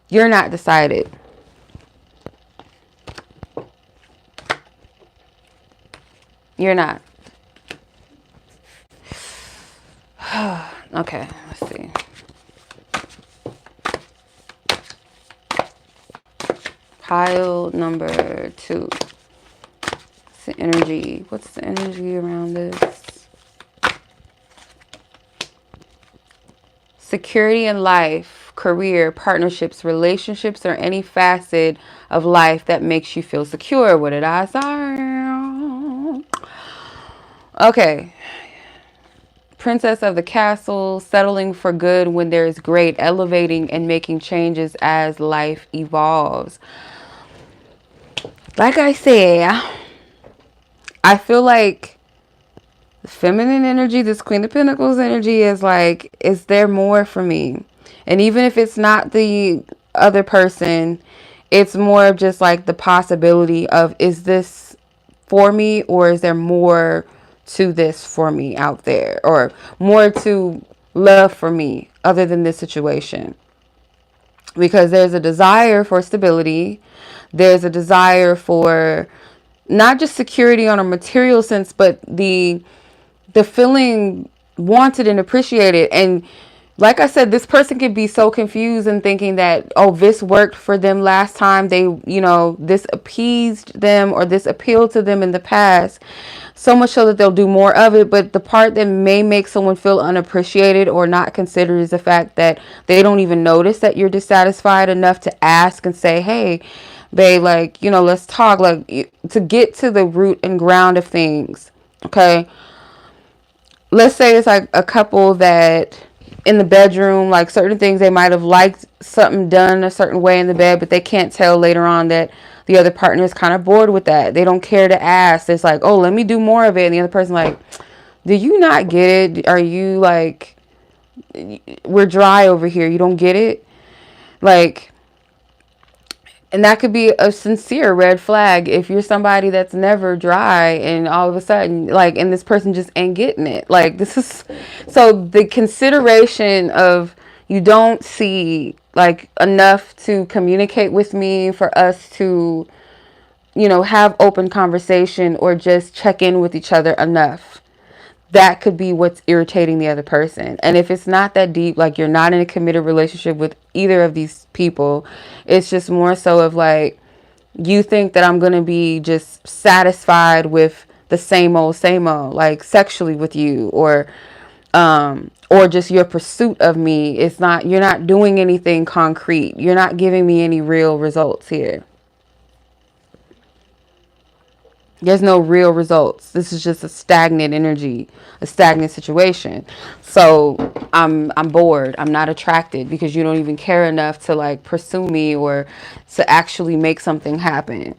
[SPEAKER 1] you're not decided. You're not. Okay, let's see. Pile number 2. What's the energy? What's the energy around this? Security in life, career, partnerships, relationships, or any facet of life that makes you feel secure. What did I say? Okay. Princess of the castle, settling for good when there is great, elevating and making changes as life evolves. Like I said, I feel like the feminine energy, this Queen of Pentacles energy, is like, is there more for me? And even if it's not the other person, it's more of just like the possibility of, is this for me, or is there more to this for me out there, or more to love for me other than this situation? Because there's a desire for stability. There's a desire for not just security on a material sense, but the feeling wanted and appreciated. And like I said, this person could be so confused and thinking that, oh, this worked for them last time. They, this appeased them, or this appealed to them in the past. So much so that they'll do more of it. But the part that may make someone feel unappreciated or not considered is the fact that they don't even notice that you're dissatisfied enough to ask and say, hey, babe, like, let's talk, like, to get to the root and ground of things. Okay. Let's say it's like a couple that in the bedroom, like certain things, they might have liked something done a certain way in the bed, but they can't tell later on that the other partner is kind of bored with that. They don't care to ask. It's like, oh, let me do more of it. And the other person like, do you not get it? Are you like, we're dry over here. You don't get it? Like, and that could be a sincere red flag if you're somebody that's never dry and all of a sudden, like, and this person just ain't getting it. Like, this is, so the consideration of, you don't see like enough to communicate with me, for us to, you know, have open conversation or just check in with each other enough. That could be what's irritating the other person. And if it's not that deep, like you're not in a committed relationship with either of these people, it's just more so of like, you think that I'm going to be just satisfied with the same old, like sexually with you, or just your pursuit of me. It's not, you're not doing anything concrete. You're not giving me any real results here. There's no real results. This is just a stagnant energy, a stagnant situation. So I'm bored. I'm not attracted because you don't even care enough to like pursue me or to actually make something happen.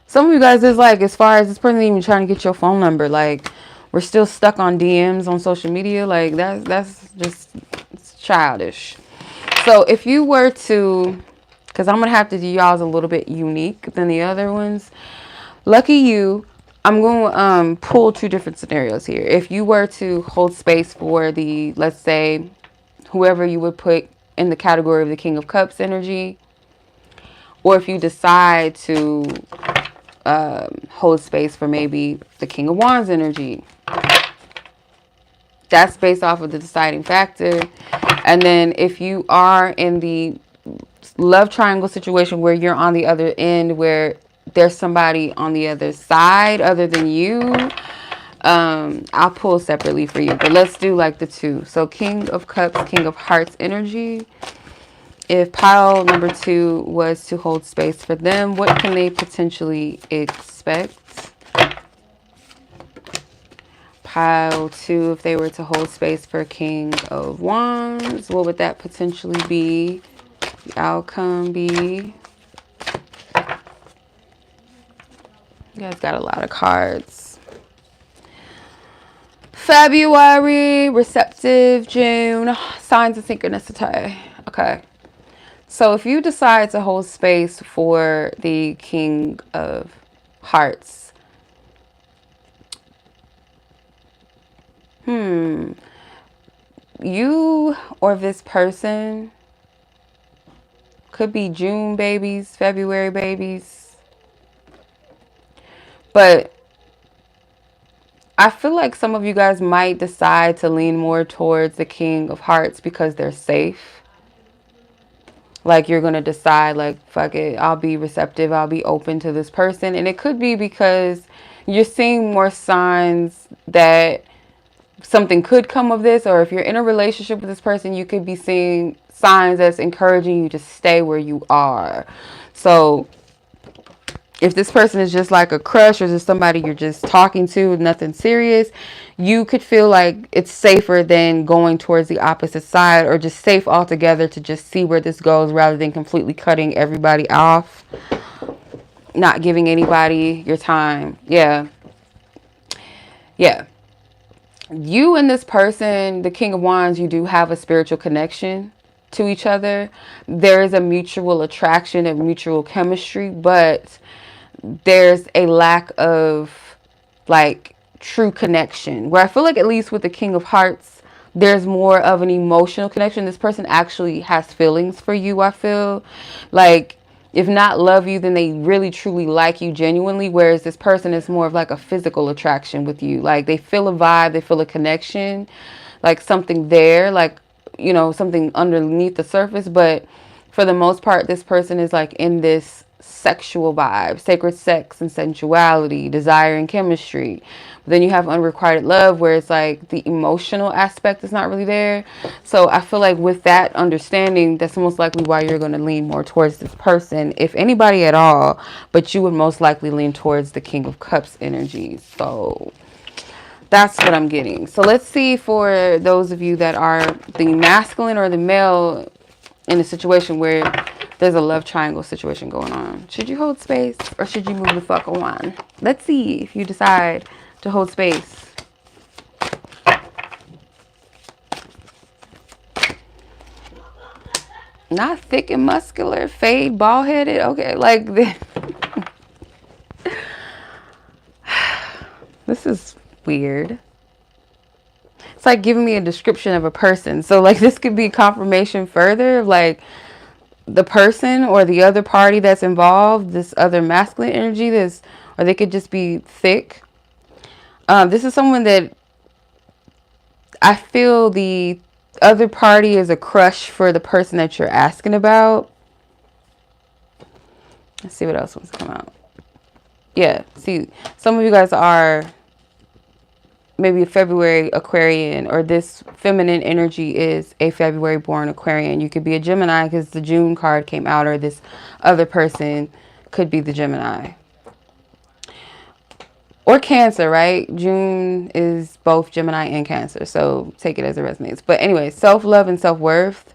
[SPEAKER 1] Some of you guys is like, as far as this person even trying to get your phone number, like we're still stuck on DMs on social media. Like that's just, it's childish. So if you were to, because I'm going to have to do y'all's a little bit unique than the other ones. Lucky you, I'm going to pull two different scenarios here. If you were to hold space for the, let's say, whoever you would put in the category of the King of Cups energy, or if you decide to hold space for maybe the King of Wands energy, that's based off of the deciding factor. And then if you are in the love triangle situation where you're on the other end, where there's somebody on the other side other than you, I'll pull separately for you, but let's do like the two. So King of Cups, King of Hearts energy. If pile number 2 was to hold space for them, what can they potentially expect? Pile 2, if they were to hold space for King of Wands, what would that potentially be? The outcome be? You guys got a lot of cards. February, receptive, June, signs of synchronicity. Okay. So if you decide to hold space for the King of Hearts, you or this person could be June babies, February babies. But I feel like some of you guys might decide to lean more towards the King of Hearts because they're safe. Like you're going to decide like, fuck it, I'll be receptive, I'll be open to this person. And it could be because you're seeing more signs that something could come of this. Or if you're in a relationship with this person, you could be seeing signs that's encouraging you to stay where you are. So if this person is just like a crush or just somebody you're just talking to, nothing serious, you could feel like it's safer than going towards the opposite side, or just safe altogether to just see where this goes rather than completely cutting everybody off, not giving anybody your time. Yeah. You and this person, the King of Wands, you do have a spiritual connection to each other. There is a mutual attraction and mutual chemistry, but there's a lack of like true connection, where I feel like at least with the King of Hearts, there's more of an emotional connection. This person actually has feelings for you. I feel like, if not love you, then they really truly like you genuinely. Whereas this person is more of like a physical attraction with you. Like they feel a vibe, they feel a connection, like something there, like, you know, something underneath the surface. But for the most part, this person is like in this sexual vibe, sacred sex and sensuality, desire and chemistry. But then you have unrequited love, where it's like the emotional aspect is not really there. So I feel like with that understanding, that's most likely why you're going to lean more towards this person, if anybody at all. But you would most likely lean towards the King of Cups energy. So that's what I'm getting. So let's see for those of you that are the masculine or the male in a situation where there's a love triangle situation going on. Should you hold space or should you move the fuck on? Let's see if you decide to hold space. Not thick and muscular, fade, bald-headed. Okay, like this. This is weird. It's like giving me a description of a person. So like this could be confirmation further of like the person or the other party that's involved, this other masculine energy, or they could just be thick. This is someone that I feel the other party is a crush for the person that you're asking about. Let's see what else wants to come out. Yeah, see, some of you guys are maybe a February Aquarian, or this feminine energy is a February born Aquarian. You could be a Gemini because the June card came out, or this other person could be the Gemini. Or Cancer, right? June is both Gemini and Cancer, so take it as it resonates. But anyway, self-love and self-worth.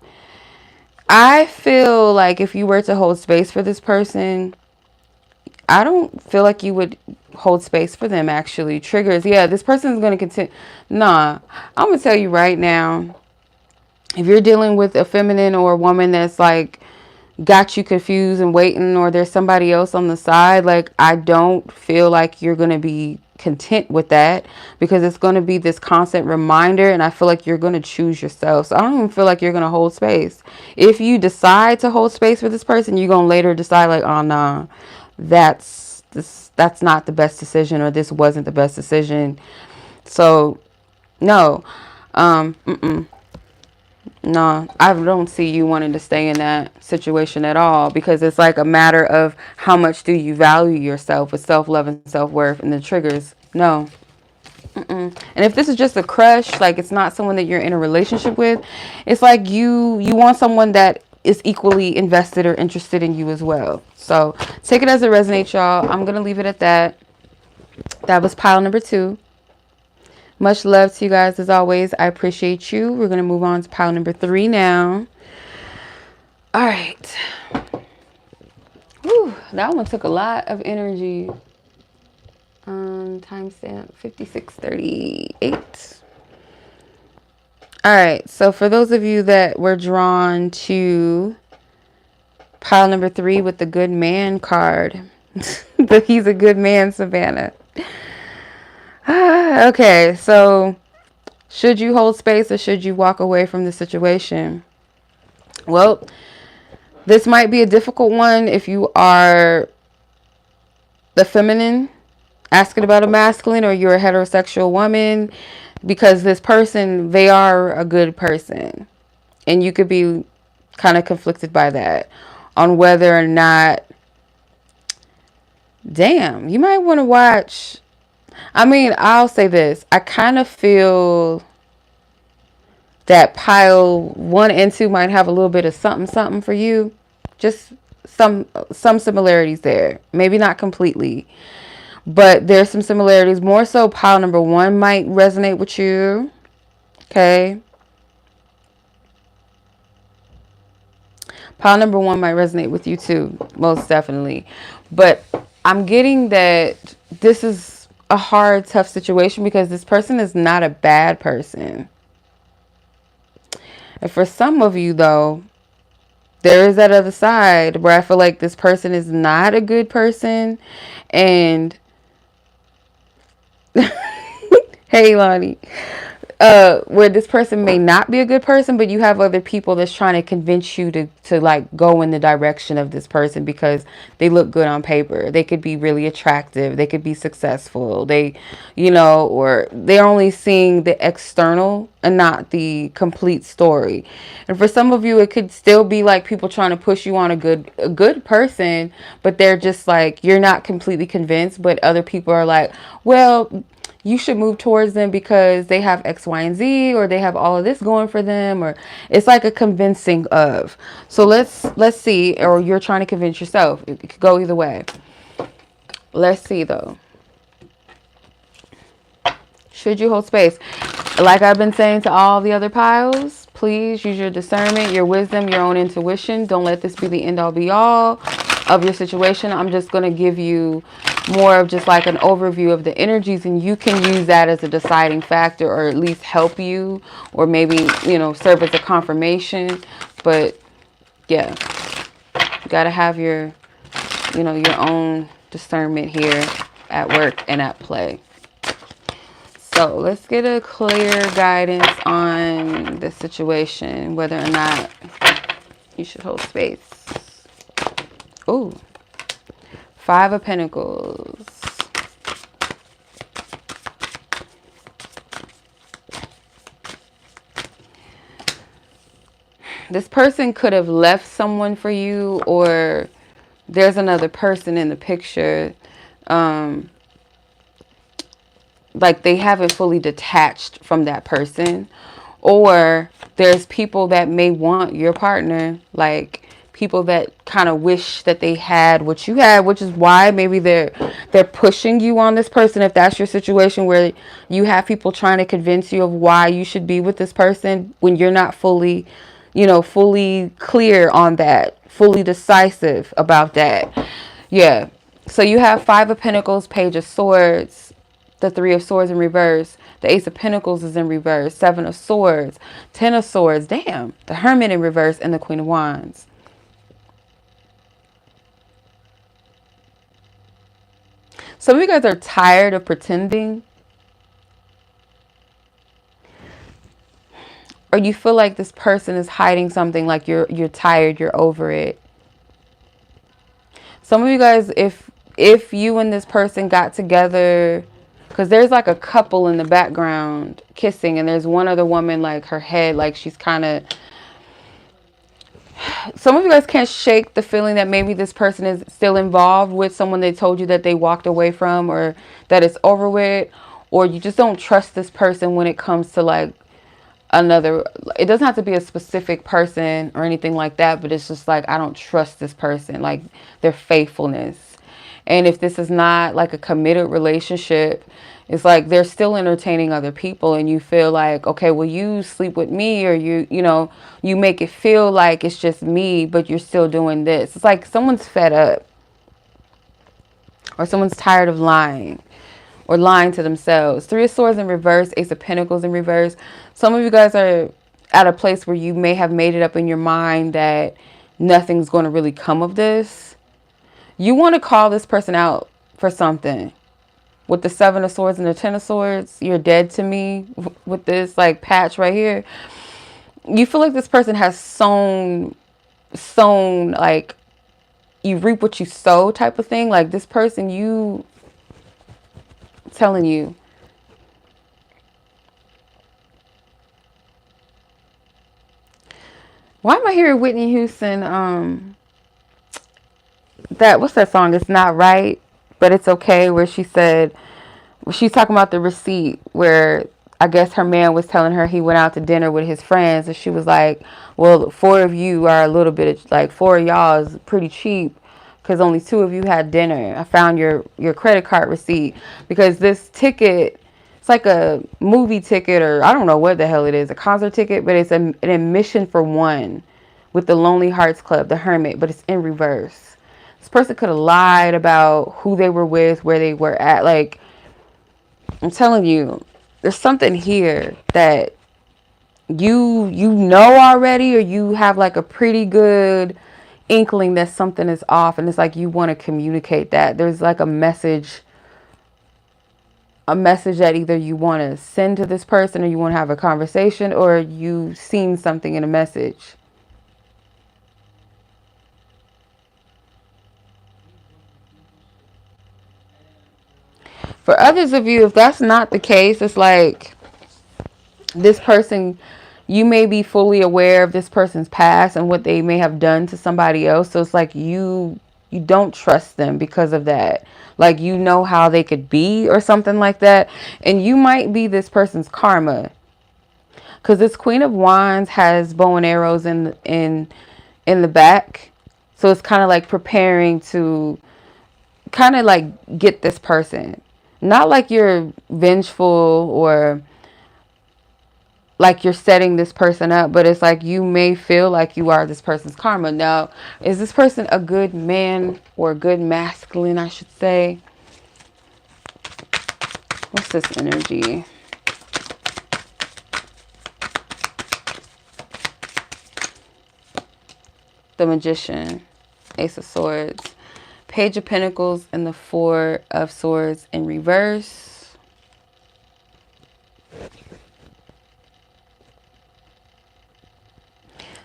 [SPEAKER 1] I feel like if you were to hold space for this person, I don't feel like you would hold space for them, actually. Triggers. Yeah, this person is going to continue. Nah, I'm going to tell you right now, if you're dealing with a feminine or a woman that's like got you confused and waiting, or there's somebody else on the side, like, I don't feel like you're going to be content with that, because it's going to be this constant reminder, and I feel like you're going to choose yourself. So I don't even feel like you're going to hold space. If you decide to hold space for this person, you're going to later decide like, oh nah, that's not the best decision, or this wasn't the best decision. So no, no, I don't see you wanting to stay in that situation at all, because it's like a matter of how much do you value yourself with self-love and self-worth, and the triggers. No. And if this is just a crush, like it's not someone that you're in a relationship with, it's like you want someone that is equally invested or interested in you as well. So take it as it resonates, y'all. I'm going to leave it at that. That was pile number 2. Much love to you guys as always. I appreciate you. We're going to move on to pile number 3 now. All right. Whew, that one took a lot of energy. Timestamp 56:38. All right. So for those of you that were drawn to pile number 3 with the good man card, he's a good man, Savannah. Okay, so should you hold space, or should you walk away from the situation? Well, this might be a difficult one if you are the feminine asking about a masculine, or you're a heterosexual woman, because this person, they are a good person, and you could be kind of conflicted by that on whether or not, damn, you might want to watch. I mean, I'll say this. I kind of feel that pile 1 and 2 might have a little bit of something for you. Just some similarities there. Maybe not completely, but there's some similarities. More so, pile number 1 might resonate with you. Okay. Pile number 1 might resonate with you too, most definitely. But I'm getting that this is a hard, tough situation, because this person is not a bad person. And for some of you, though, there is that other side where I feel like this person is not a good person. And hey, Lonnie. Where this person may not be a good person, but you have other people that's trying to convince you to like go in the direction of this person because they look good on paper. They could be really attractive. They could be successful. They, or they're only seeing the external and not the complete story. And for some of you, it could still be like people trying to push you on a good person, but they're just like, you're not completely convinced, but other people are like, well, you should move towards them because they have X, Y, and Z, or they have all of this going for them, or it's like a convincing of. So let's see, or you're trying to convince yourself. It could go either way. Let's see though. Should you hold space? Like I've been saying to all the other piles, please use your discernment, your wisdom, your own intuition. Don't let this be the end all be all of your situation. I'm just going to give you more of just like an overview of the energies, and you can use that as a deciding factor, or at least help you, or maybe, serve as a confirmation. But yeah, you got to have your, your own discernment here at work and at play. So let's get a clear guidance on the situation, whether or not you should hold space. Ooh. Five of Pentacles. This person could have left someone for you, or there's another person in the picture. Like they haven't fully detached from that person. Or there's people that may want your partner, like people that kind of wish that they had what you had, which is why maybe they're pushing you on this person. If that's your situation where you have people trying to convince you of why you should be with this person when you're not fully, you know, fully clear on that, fully decisive about that. Yeah. So you have Five of Pentacles, Page of Swords, the Three of Swords in reverse. The Ace of Pentacles is in reverse. Seven of Swords. Ten of Swords. Damn. The Hermit in reverse. And the Queen of Wands. Some of you guys are tired of pretending. Or you feel like this person is hiding something, like you're tired, you're over it. Some of you guys, if you and this person got together, because there's like a couple in the background kissing, and there's one other woman, like her head, like she's kind of... Some of you guys can't shake the feeling that maybe this person is still involved with someone they told you that they walked away from, or that it's over with, or you just don't trust this person when it comes to like another... It doesn't have to be a specific person or anything like that, but it's just like, I don't trust this person, like their faithfulness. And if this is not like a committed relationship, it's like they're still entertaining other people, and you feel like, okay, well, you sleep with me, or you know, you make it feel like it's just me, but you're still doing this. It's like someone's fed up, or someone's tired of lying, or lying to themselves. Three of Swords in reverse, Ace of Pentacles in reverse. Some of you guys are at a place where you may have made it up in your mind that nothing's going to really come of this. You want to call this person out for something. With the Seven of Swords and the Ten of Swords, you're dead to me with this like patch right here. You feel like this person has sown like you reap what you sow type of thing. Like this person, I'm telling you. Why am I hearing Whitney Houston? What's that song? It's Not Right, but It's Okay, where she said, she's talking about the receipt where I guess her man was telling her he went out to dinner with his friends, and she was like, well, four of you are a little bit of, like, four of y'all is pretty cheap because only two of you had dinner. I found your credit card receipt, because this ticket, it's like a movie ticket, or I don't know what the hell it is, a concert ticket, but it's an admission for one with the Lonely Hearts Club, the Hermit, but it's in reverse. This person could have lied about who they were with, where they were at. Like, I'm telling you, there's something here that you know already, or you have like a pretty good inkling that something is off, and it's like you want to communicate that. There's like a message that either you want to send to this person, or you want to have a conversation, or you've seen something in a message. For others of you, if that's not the case, it's like this person, you may be fully aware of this person's past and what they may have done to somebody else. So it's like you don't trust them because of that. Like, you know how they could be or something like that. And you might be this person's karma. Because this Queen of Wands has bow and arrows in the back. So it's kind of like preparing to kind of like get this person. Not like you're vengeful or like you're setting this person up, but it's like you may feel like you are this person's karma. Now, is this person a good man, or a good masculine, I should say? What's this energy? The Magician, Ace of Swords, Page of Pentacles, and the Four of Swords in reverse.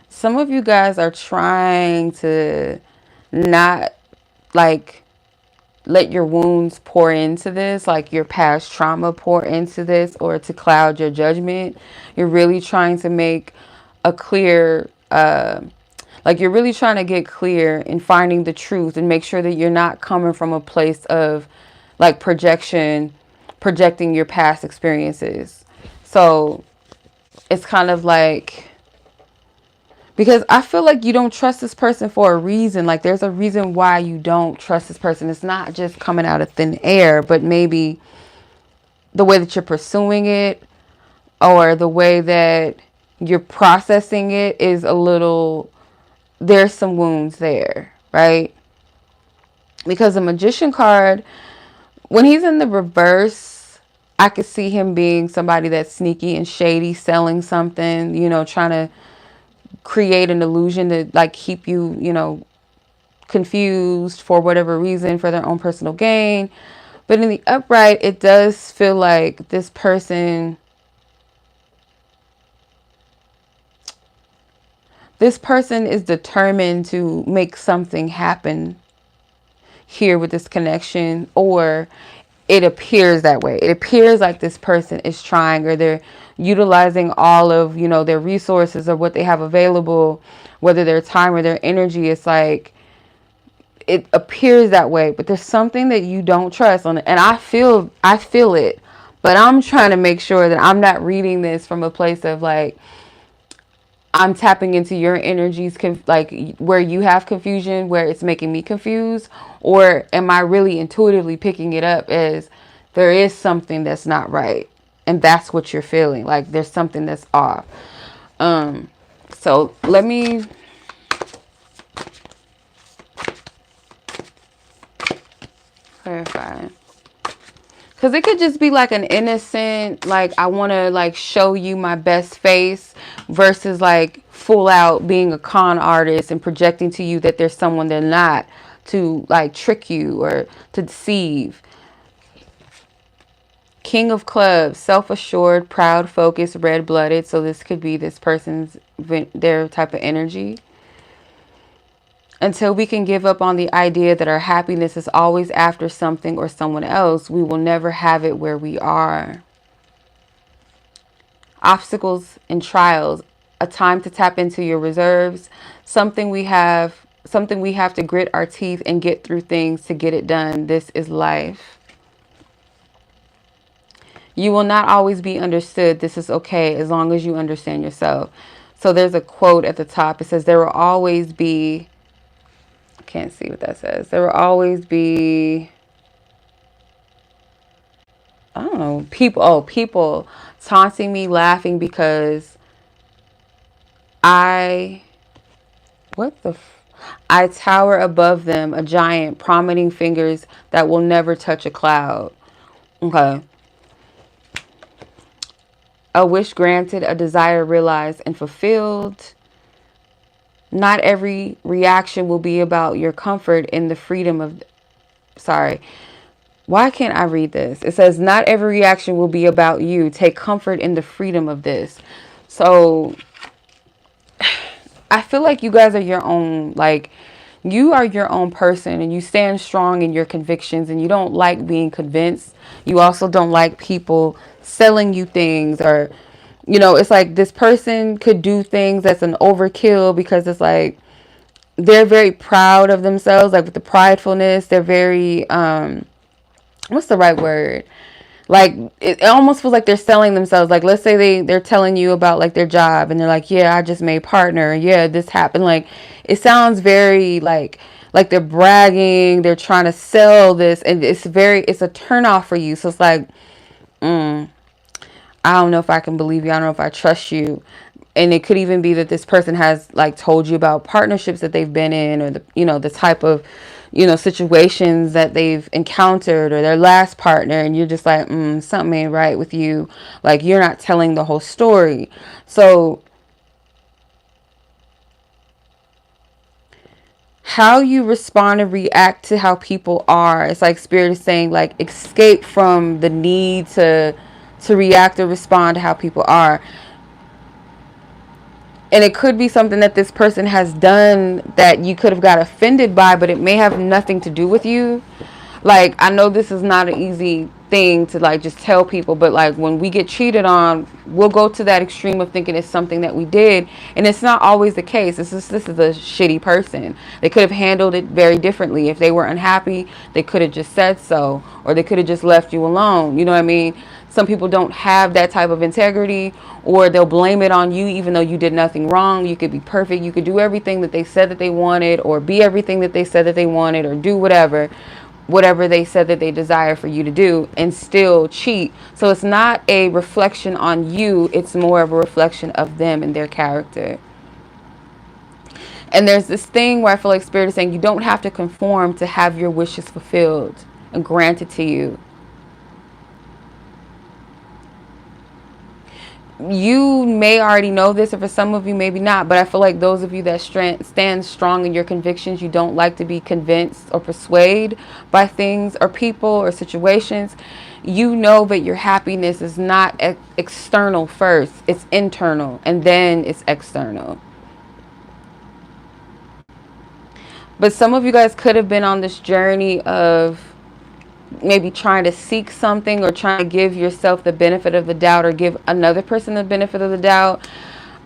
[SPEAKER 1] Some of you guys are trying to not like let your wounds pour into this, like your past trauma pour into this, or to cloud your judgment. You're really trying to make a clear, like you're really trying to get clear in finding the truth and make sure that you're not coming from a place of like projecting your past experiences. So it's kind of like, because I feel like you don't trust this person for a reason. Like there's a reason why you don't trust this person. It's not just coming out of thin air, but maybe the way that you're pursuing it or the way that you're processing it is a little, there's some wounds there, right? Because the Magician card, when he's in the reverse, I could see him being somebody that's sneaky and shady, selling something, you know, trying to create an illusion to like keep you, you know, confused for whatever reason, for their own personal gain. But in the upright, it does feel like this person is determined to make something happen here with this connection, or it appears that way. It appears like this person is trying, or they're utilizing all of, you know, their resources or what they have available, whether their time or their energy. It's like, it appears that way, but there's something that you don't trust on it. And I feel it, but I'm trying to make sure that I'm not reading this from a place of like, I'm tapping into your energies, like where you have confusion, where it's making me confused, or am I really intuitively picking it up as there is something that's not right, and that's what you're feeling, like there's something that's off. So let me clarify. Because it could just be like an innocent, like, I want to like show you my best face, versus like full out being a con artist and projecting to you that there's someone they're not, to like trick you or to deceive. King of Clubs, self-assured, proud, focused, red-blooded. So this could be this person's, their type of energy. Until we can give up on the idea that our happiness is always after something or someone else, we will never have it where we are. Obstacles and trials, a time to tap into your reserves, something we have to grit our teeth and get through things to get it done. This is life. You will not always be understood. This is okay as long as you understand yourself. So there's a quote at the top. It says, there will always be, can't see what that says. There will always be, I don't know, people taunting me, laughing because I tower above them, a giant, prominent fingers that will never touch a cloud. Okay. A wish granted, a desire realized and fulfilled. Not every reaction will be about your comfort in the freedom of, sorry, why can't I read this? It says, not every reaction will be about you. Take comfort in the freedom of this. So I feel like you guys are your own, like, you are your own person, and you stand strong in your convictions, and you don't like being convinced. You also don't like people selling you things, or, you know, it's like this person could do things that's an overkill, because it's like they're very proud of themselves, like with the pridefulness, they're very, what's the right word? Like, it almost feels like they're selling themselves. Like, let's say they're telling you about like their job, and they're like, yeah, I just made partner. Yeah, this happened. Like, it sounds very like they're bragging. They're trying to sell this, and it's a turn off for you. So it's like, I don't know if I can believe you. I don't know if I trust you. And it could even be that this person has like told you about partnerships that they've been in, or the, you know, the type of, you know, situations that they've encountered, or their last partner, and you're just like, something ain't right with you. Like, you're not telling the whole story. So how you respond and react to how people are, it's like Spirit is saying, like, escape from the need to react or respond to how people are. And it could be something that this person has done that you could have got offended by, but it may have nothing to do with you. Like, I know this is not an easy thing to like just tell people, but like when we get cheated on, we'll go to that extreme of thinking it's something that we did, and it's not always the case. This is a shitty person. They could have handled it very differently. If they were unhappy, they could have just said so, or they could have just left you alone. You know what I mean? Some people don't have that type of integrity, or they'll blame it on you even though you did nothing wrong. You could be perfect. You could do everything that they said that they wanted, or be everything that they said that they wanted, or do whatever they said that they desire for you to do, and still cheat. So it's not a reflection on you. It's more of a reflection of them and their character. And there's this thing where I feel like Spirit is saying you don't have to conform to have your wishes fulfilled and granted to you. You may already know this, or for some of you maybe not, but I feel like those of you that stand strong in your convictions, you don't like to be convinced or persuaded by things or people or situations. You know that your happiness is not external first, it's internal, and then it's external. But some of you guys could have been on this journey of maybe trying to seek something, or trying to give yourself the benefit of the doubt, or give another person the benefit of the doubt,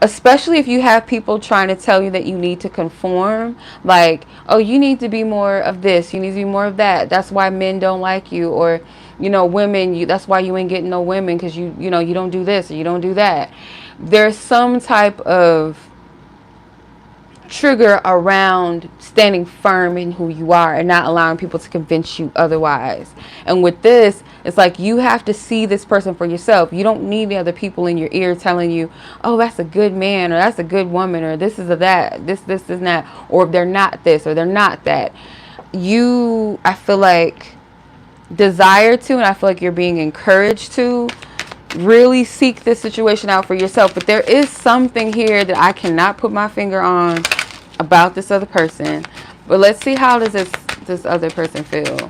[SPEAKER 1] especially if you have people trying to tell you that you need to conform, like, oh, you need to be more of this, you need to be more of that, that's why men don't like you, or you know, women, that's why you ain't getting no women, because you know, you don't do this or you don't do that. There's some type of trigger around standing firm in who you are and not allowing people to convince you otherwise. And with this, it's like you have to see this person for yourself. You don't need the other people in your ear telling you, oh, that's a good man, or that's a good woman, or this is a that, this is that, or they're not this or they're not that. You, I feel like, desire to, and I feel like you're being encouraged to really seek this situation out for yourself. But there is something here that I cannot put my finger on about this other person. But let's see, how does this other person feel?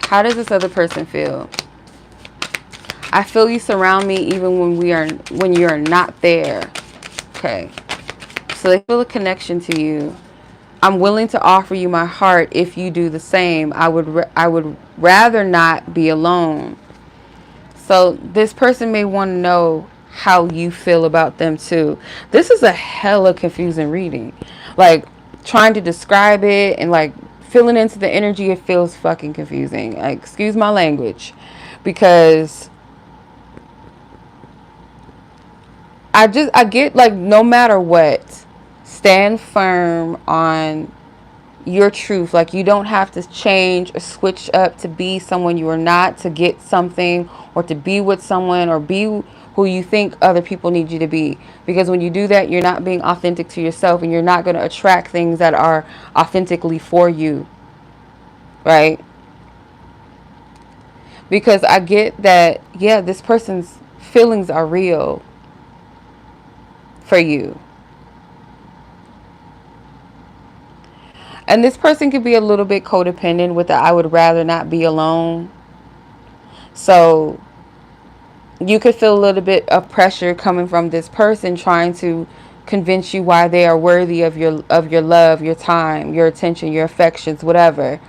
[SPEAKER 1] How does this other person feel? I feel you surround me even when you're not there. Okay. So they feel a connection to you. I'm willing to offer you my heart if you do the same. I would rather not be alone. So this person may want to know how you feel about them too. This is a hella confusing reading. Like, trying to describe it and like filling into the energy, it feels fucking confusing. Like, excuse my language. Because I get, like, no matter what, stand firm on your truth. Like, you don't have to change or switch up to be someone you are not, to get something, or to be with someone, or be who you think other people need you to be. Because when you do that, you're not being authentic to yourself, and you're not going to attract things that are authentically for you. Right? Because I get that, yeah, this person's feelings are real for you. And this person could be a little bit codependent with the I would rather not be alone. So you could feel a little bit of pressure coming from this person trying to convince you why they are worthy of your love, your time, your attention, your affections, whatever.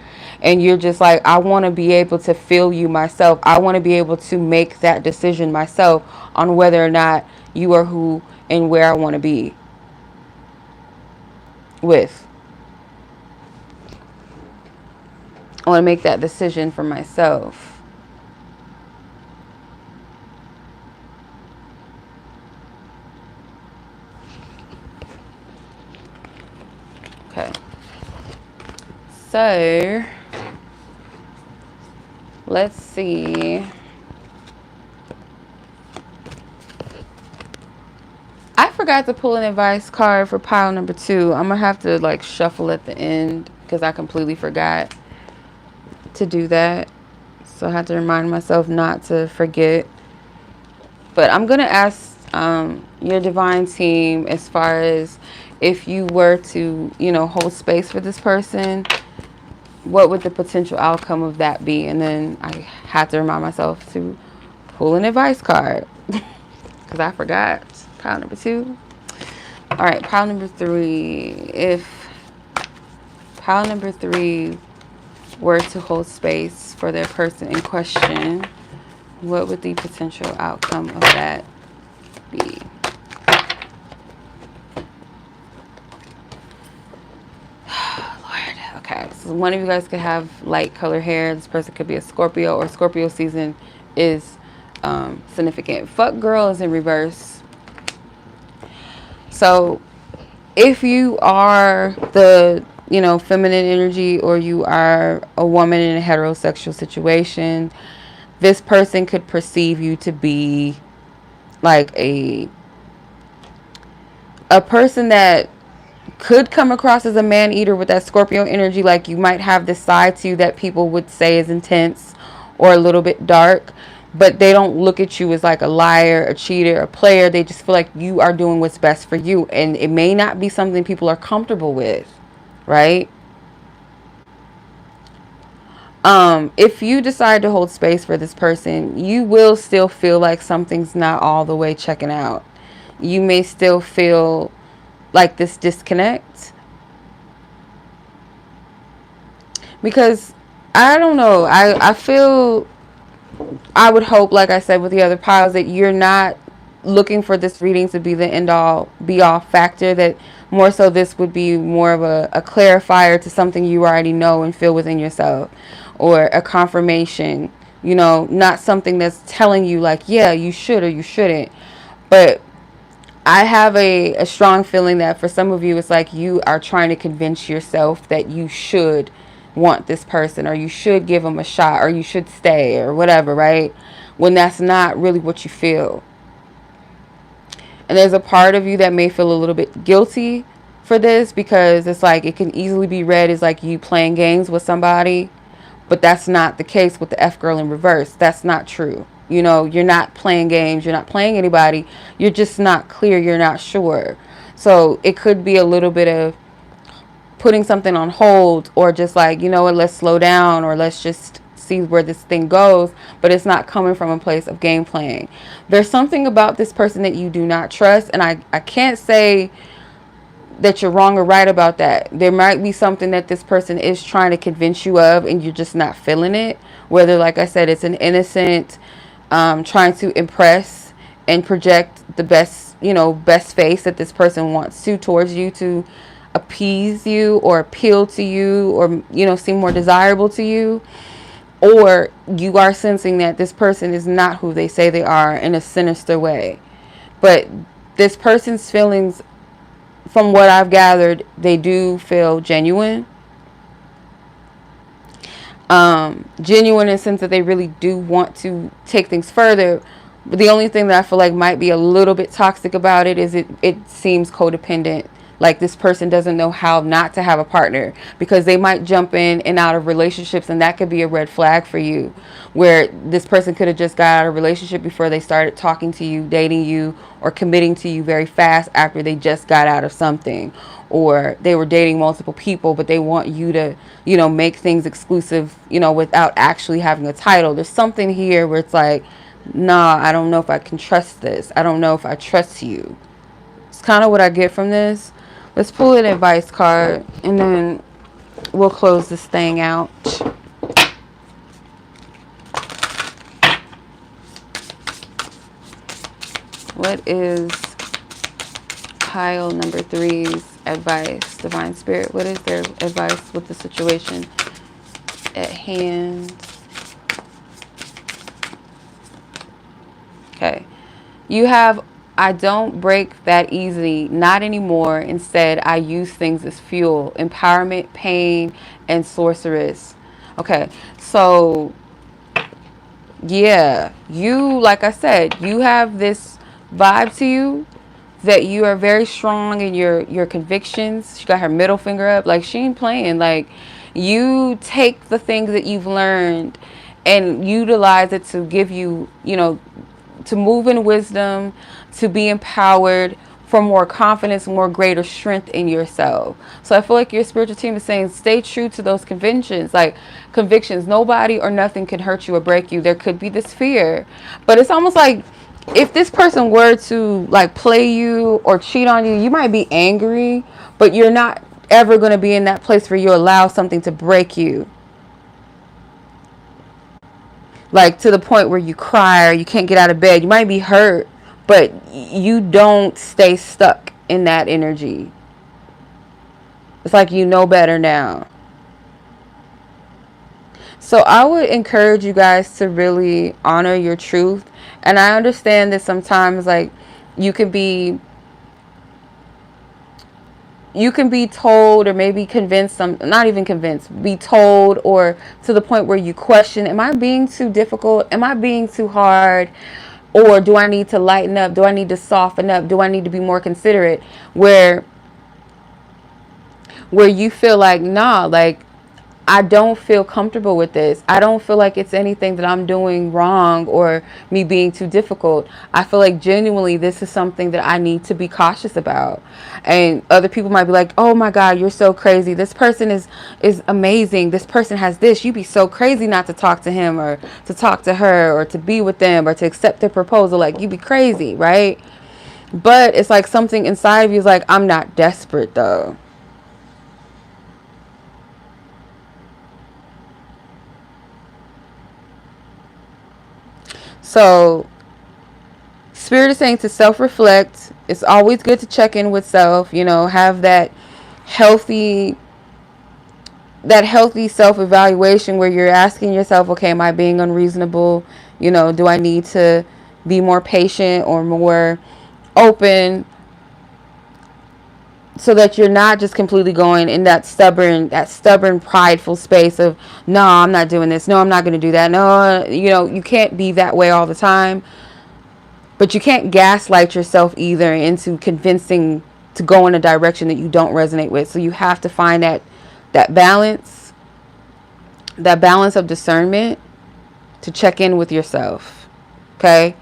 [SPEAKER 1] And you're just like, I want to be able to feel you myself. I want to be able to make that decision myself on whether or not you are who and where I want to be with. I want to make that decision for myself. Okay. So, let's see. I forgot to pull an advice card for pile number 2. I'm going to have to like shuffle at the end because I completely forgot to do that. So I have to remind myself not to forget. But I'm going to ask your divine team, as far as if you were to, you know, hold space for this person, what would the potential outcome of that be? And then I had to remind myself to pull an advice card because I forgot. Pile number 2. All right, pile number 3. If pile number 3 were to hold space for their person in question, what would the potential outcome of that be? Lord, okay. So one of you guys could have light color hair. This person could be a Scorpio, or Scorpio season is significant. Fuck girl is in reverse. So if you are the, you know, feminine energy, or you are a woman in a heterosexual situation, this person could perceive you to be like a person that could come across as a man eater with that Scorpio energy. Like, you might have this side to you that people would say is intense or a little bit dark, but they don't look at you as like a liar, a cheater, a player. They just feel like you are doing what's best for you, and it may not be something people are comfortable with, right? If you decide to hold space for this person, you will still feel like something's not all the way checking out. You may still feel like this disconnect, because I don't know, I feel, I would hope, like I said with the other piles, that you're not looking for this reading to be the end all be all factor, that more so this would be more of a clarifier to something you already know and feel within yourself, or a confirmation, you know, not something that's telling you like, yeah, you should or you shouldn't. But I have a strong feeling that for some of you, it's like you are trying to convince yourself that you should want this person, or you should give them a shot, or you should stay, or whatever, right? When that's not really what you feel. And there's a part of you that may feel a little bit guilty for this, because it's like it can easily be read as like you playing games with somebody. But that's not the case with the F girl in reverse. That's not true. You know, you're not playing games. You're not playing anybody. You're just not clear. You're not sure. So it could be a little bit of putting something on hold, or just like, you know what, let's slow down, or let's just see where this thing goes. But it's not coming from a place of game playing. There's something about this person that you do not trust. And I can't say that you're wrong or right about that. There might be something that this person is trying to convince you of, and you're just not feeling it. Whether, like I said, it's an innocent trying to impress and project the best, you know, best face that this person wants to towards you, to appease you or appeal to you, or, you know, seem more desirable to you. Or you are sensing that this person is not who they say they are in a sinister way. But this person's feelings, from what I've gathered, they do feel genuine. Genuine in the sense that they really do want to take things further. But the only thing that I feel like might be a little bit toxic about it is it seems codependent. Like this person doesn't know how not to have a partner, because they might jump in and out of relationships, and that could be a red flag for you, where this person could have just got out of a relationship before they started talking to you, dating you, or committing to you very fast after they just got out of something. Or they were dating multiple people, but they want you to, you know, make things exclusive, you know, without actually having a title. There's something here where it's like, nah, I don't know if I can trust this. I don't know if I trust you. It's kind of what I get from this. Let's pull an advice card, and then we'll close this thing out. What is pile number 3's advice? Divine Spirit, what is their advice with the situation at hand? Okay. You have, I don't break that easily, not anymore. Instead, I use things as fuel, empowerment, pain, and sorceress. Okay, so yeah, you, like I said, you have this vibe to you that you are very strong in your convictions. She got her middle finger up, like she ain't playing. Like, you take the things that you've learned and utilize it to give you, you know, to move in wisdom, to be empowered, for more confidence, more greater strength in yourself. So I feel like your spiritual team is saying, stay true to those convictions. Like, convictions, nobody or nothing can hurt you or break you. There could be this fear, but it's almost like if this person were to like play you or cheat on you, you might be angry, but you're not ever going to be in that place where you allow something to break you. Like to the point where you cry or you can't get out of bed. You might be hurt, but you don't stay stuck in that energy. It's like you know better now. So I would encourage you guys to really honor your truth. And I understand that sometimes like you can be told or maybe convinced, not even convinced, be told or to the point where you question, am I being too difficult? Am I being too hard? Or do I need to lighten up? Do I need to soften up? Do I need to be more considerate? Where you feel like, nah, like I don't feel comfortable with this. I don't feel like it's anything that I'm doing wrong or me being too difficult. I feel like genuinely this is something that I need to be cautious about. And other people might be like, oh my God, you're so crazy. This person is amazing. This person has this. You'd be so crazy not to talk to him or to talk to her or to be with them or to accept their proposal. Like you'd be crazy, right? But it's like something inside of you is like, I'm not desperate though. So Spirit is saying to self-reflect. It's always good to check in with self, you know, have that healthy self-evaluation where you're asking yourself, okay, am I being unreasonable? You know, do I need to be more patient or more open? So that you're not just completely going in that stubborn, prideful space of, no, I'm not doing this. No, I'm not going to do that. No, you know, you can't be that way all the time. But you can't gaslight yourself either into convincing to go in a direction that you don't resonate with. So you have to find that balance of discernment to check in with yourself. Okay?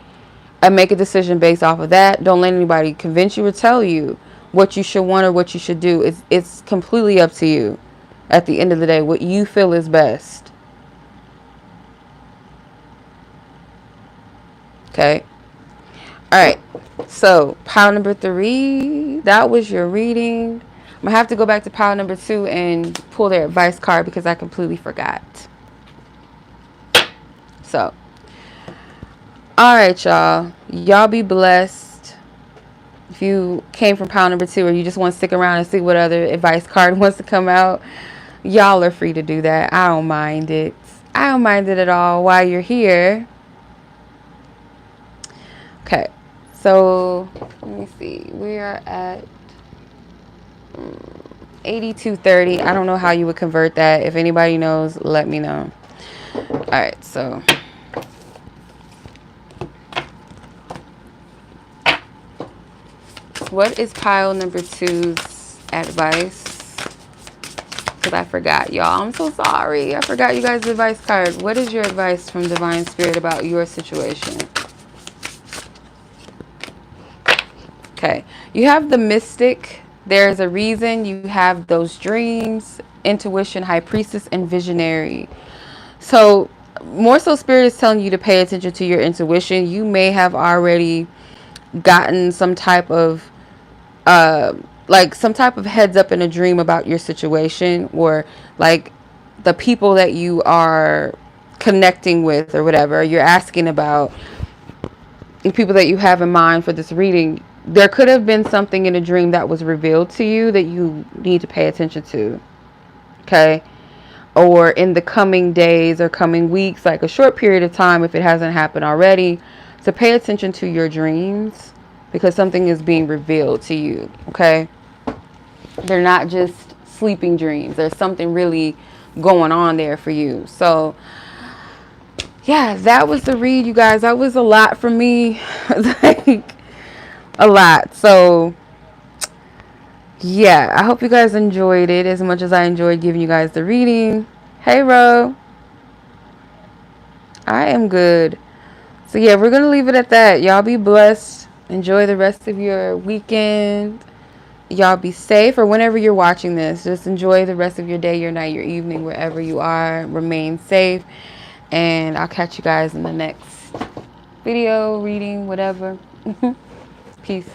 [SPEAKER 1] And make a decision based off of that. Don't let anybody convince you or tell you what you should want or what you should do. It's completely up to you at the end of the day, what you feel is best. Okay? Alright, so pile number 3, that was your reading. I'm going to have to go back to pile number 2 and pull their advice card because I completely forgot. So, alright y'all. Y'all be blessed. If you came from pile number 2 or you just want to stick around and see what other advice card wants to come out, y'all are free to do that. I don't mind it. I don't mind it at all while you're here. Okay. So, let me see. We are at 8230. I don't know how you would convert that. If anybody knows, let me know. Alright, so. What is pile number 2's advice? Because I forgot, y'all. I'm so sorry. I forgot you guys' advice card. What is your advice from Divine Spirit about your situation? Okay, you have the Mystic. There's a reason you have those dreams, Intuition, High Priestess, and Visionary. So more so Spirit is telling you to pay attention to your intuition. You may have already gotten some type of heads up in a dream about your situation, or like the people that you are connecting with or whatever you're asking about, the people that you have in mind for this reading. There could have been something in a dream that was revealed to you that you need to pay attention to. Okay? Or in the coming days or coming weeks, like a short period of time, if it hasn't happened already, to pay attention to your dreams, because something is being revealed to you. Okay? They're not just sleeping dreams. There's something really going on there for you. So, yeah, that was the read, you guys. That was a lot for me. Like, a lot. So yeah, I hope you guys enjoyed it as much as I enjoyed giving you guys the reading. Hey Ro, I am good. So yeah, we're gonna leave it at that. Y'all be blessed. Enjoy the rest of your weekend. Y'all be safe, or whenever you're watching this, just enjoy the rest of your day, your night, your evening, wherever you are. Remain safe, and I'll catch you guys in the next video, reading, whatever. Peace.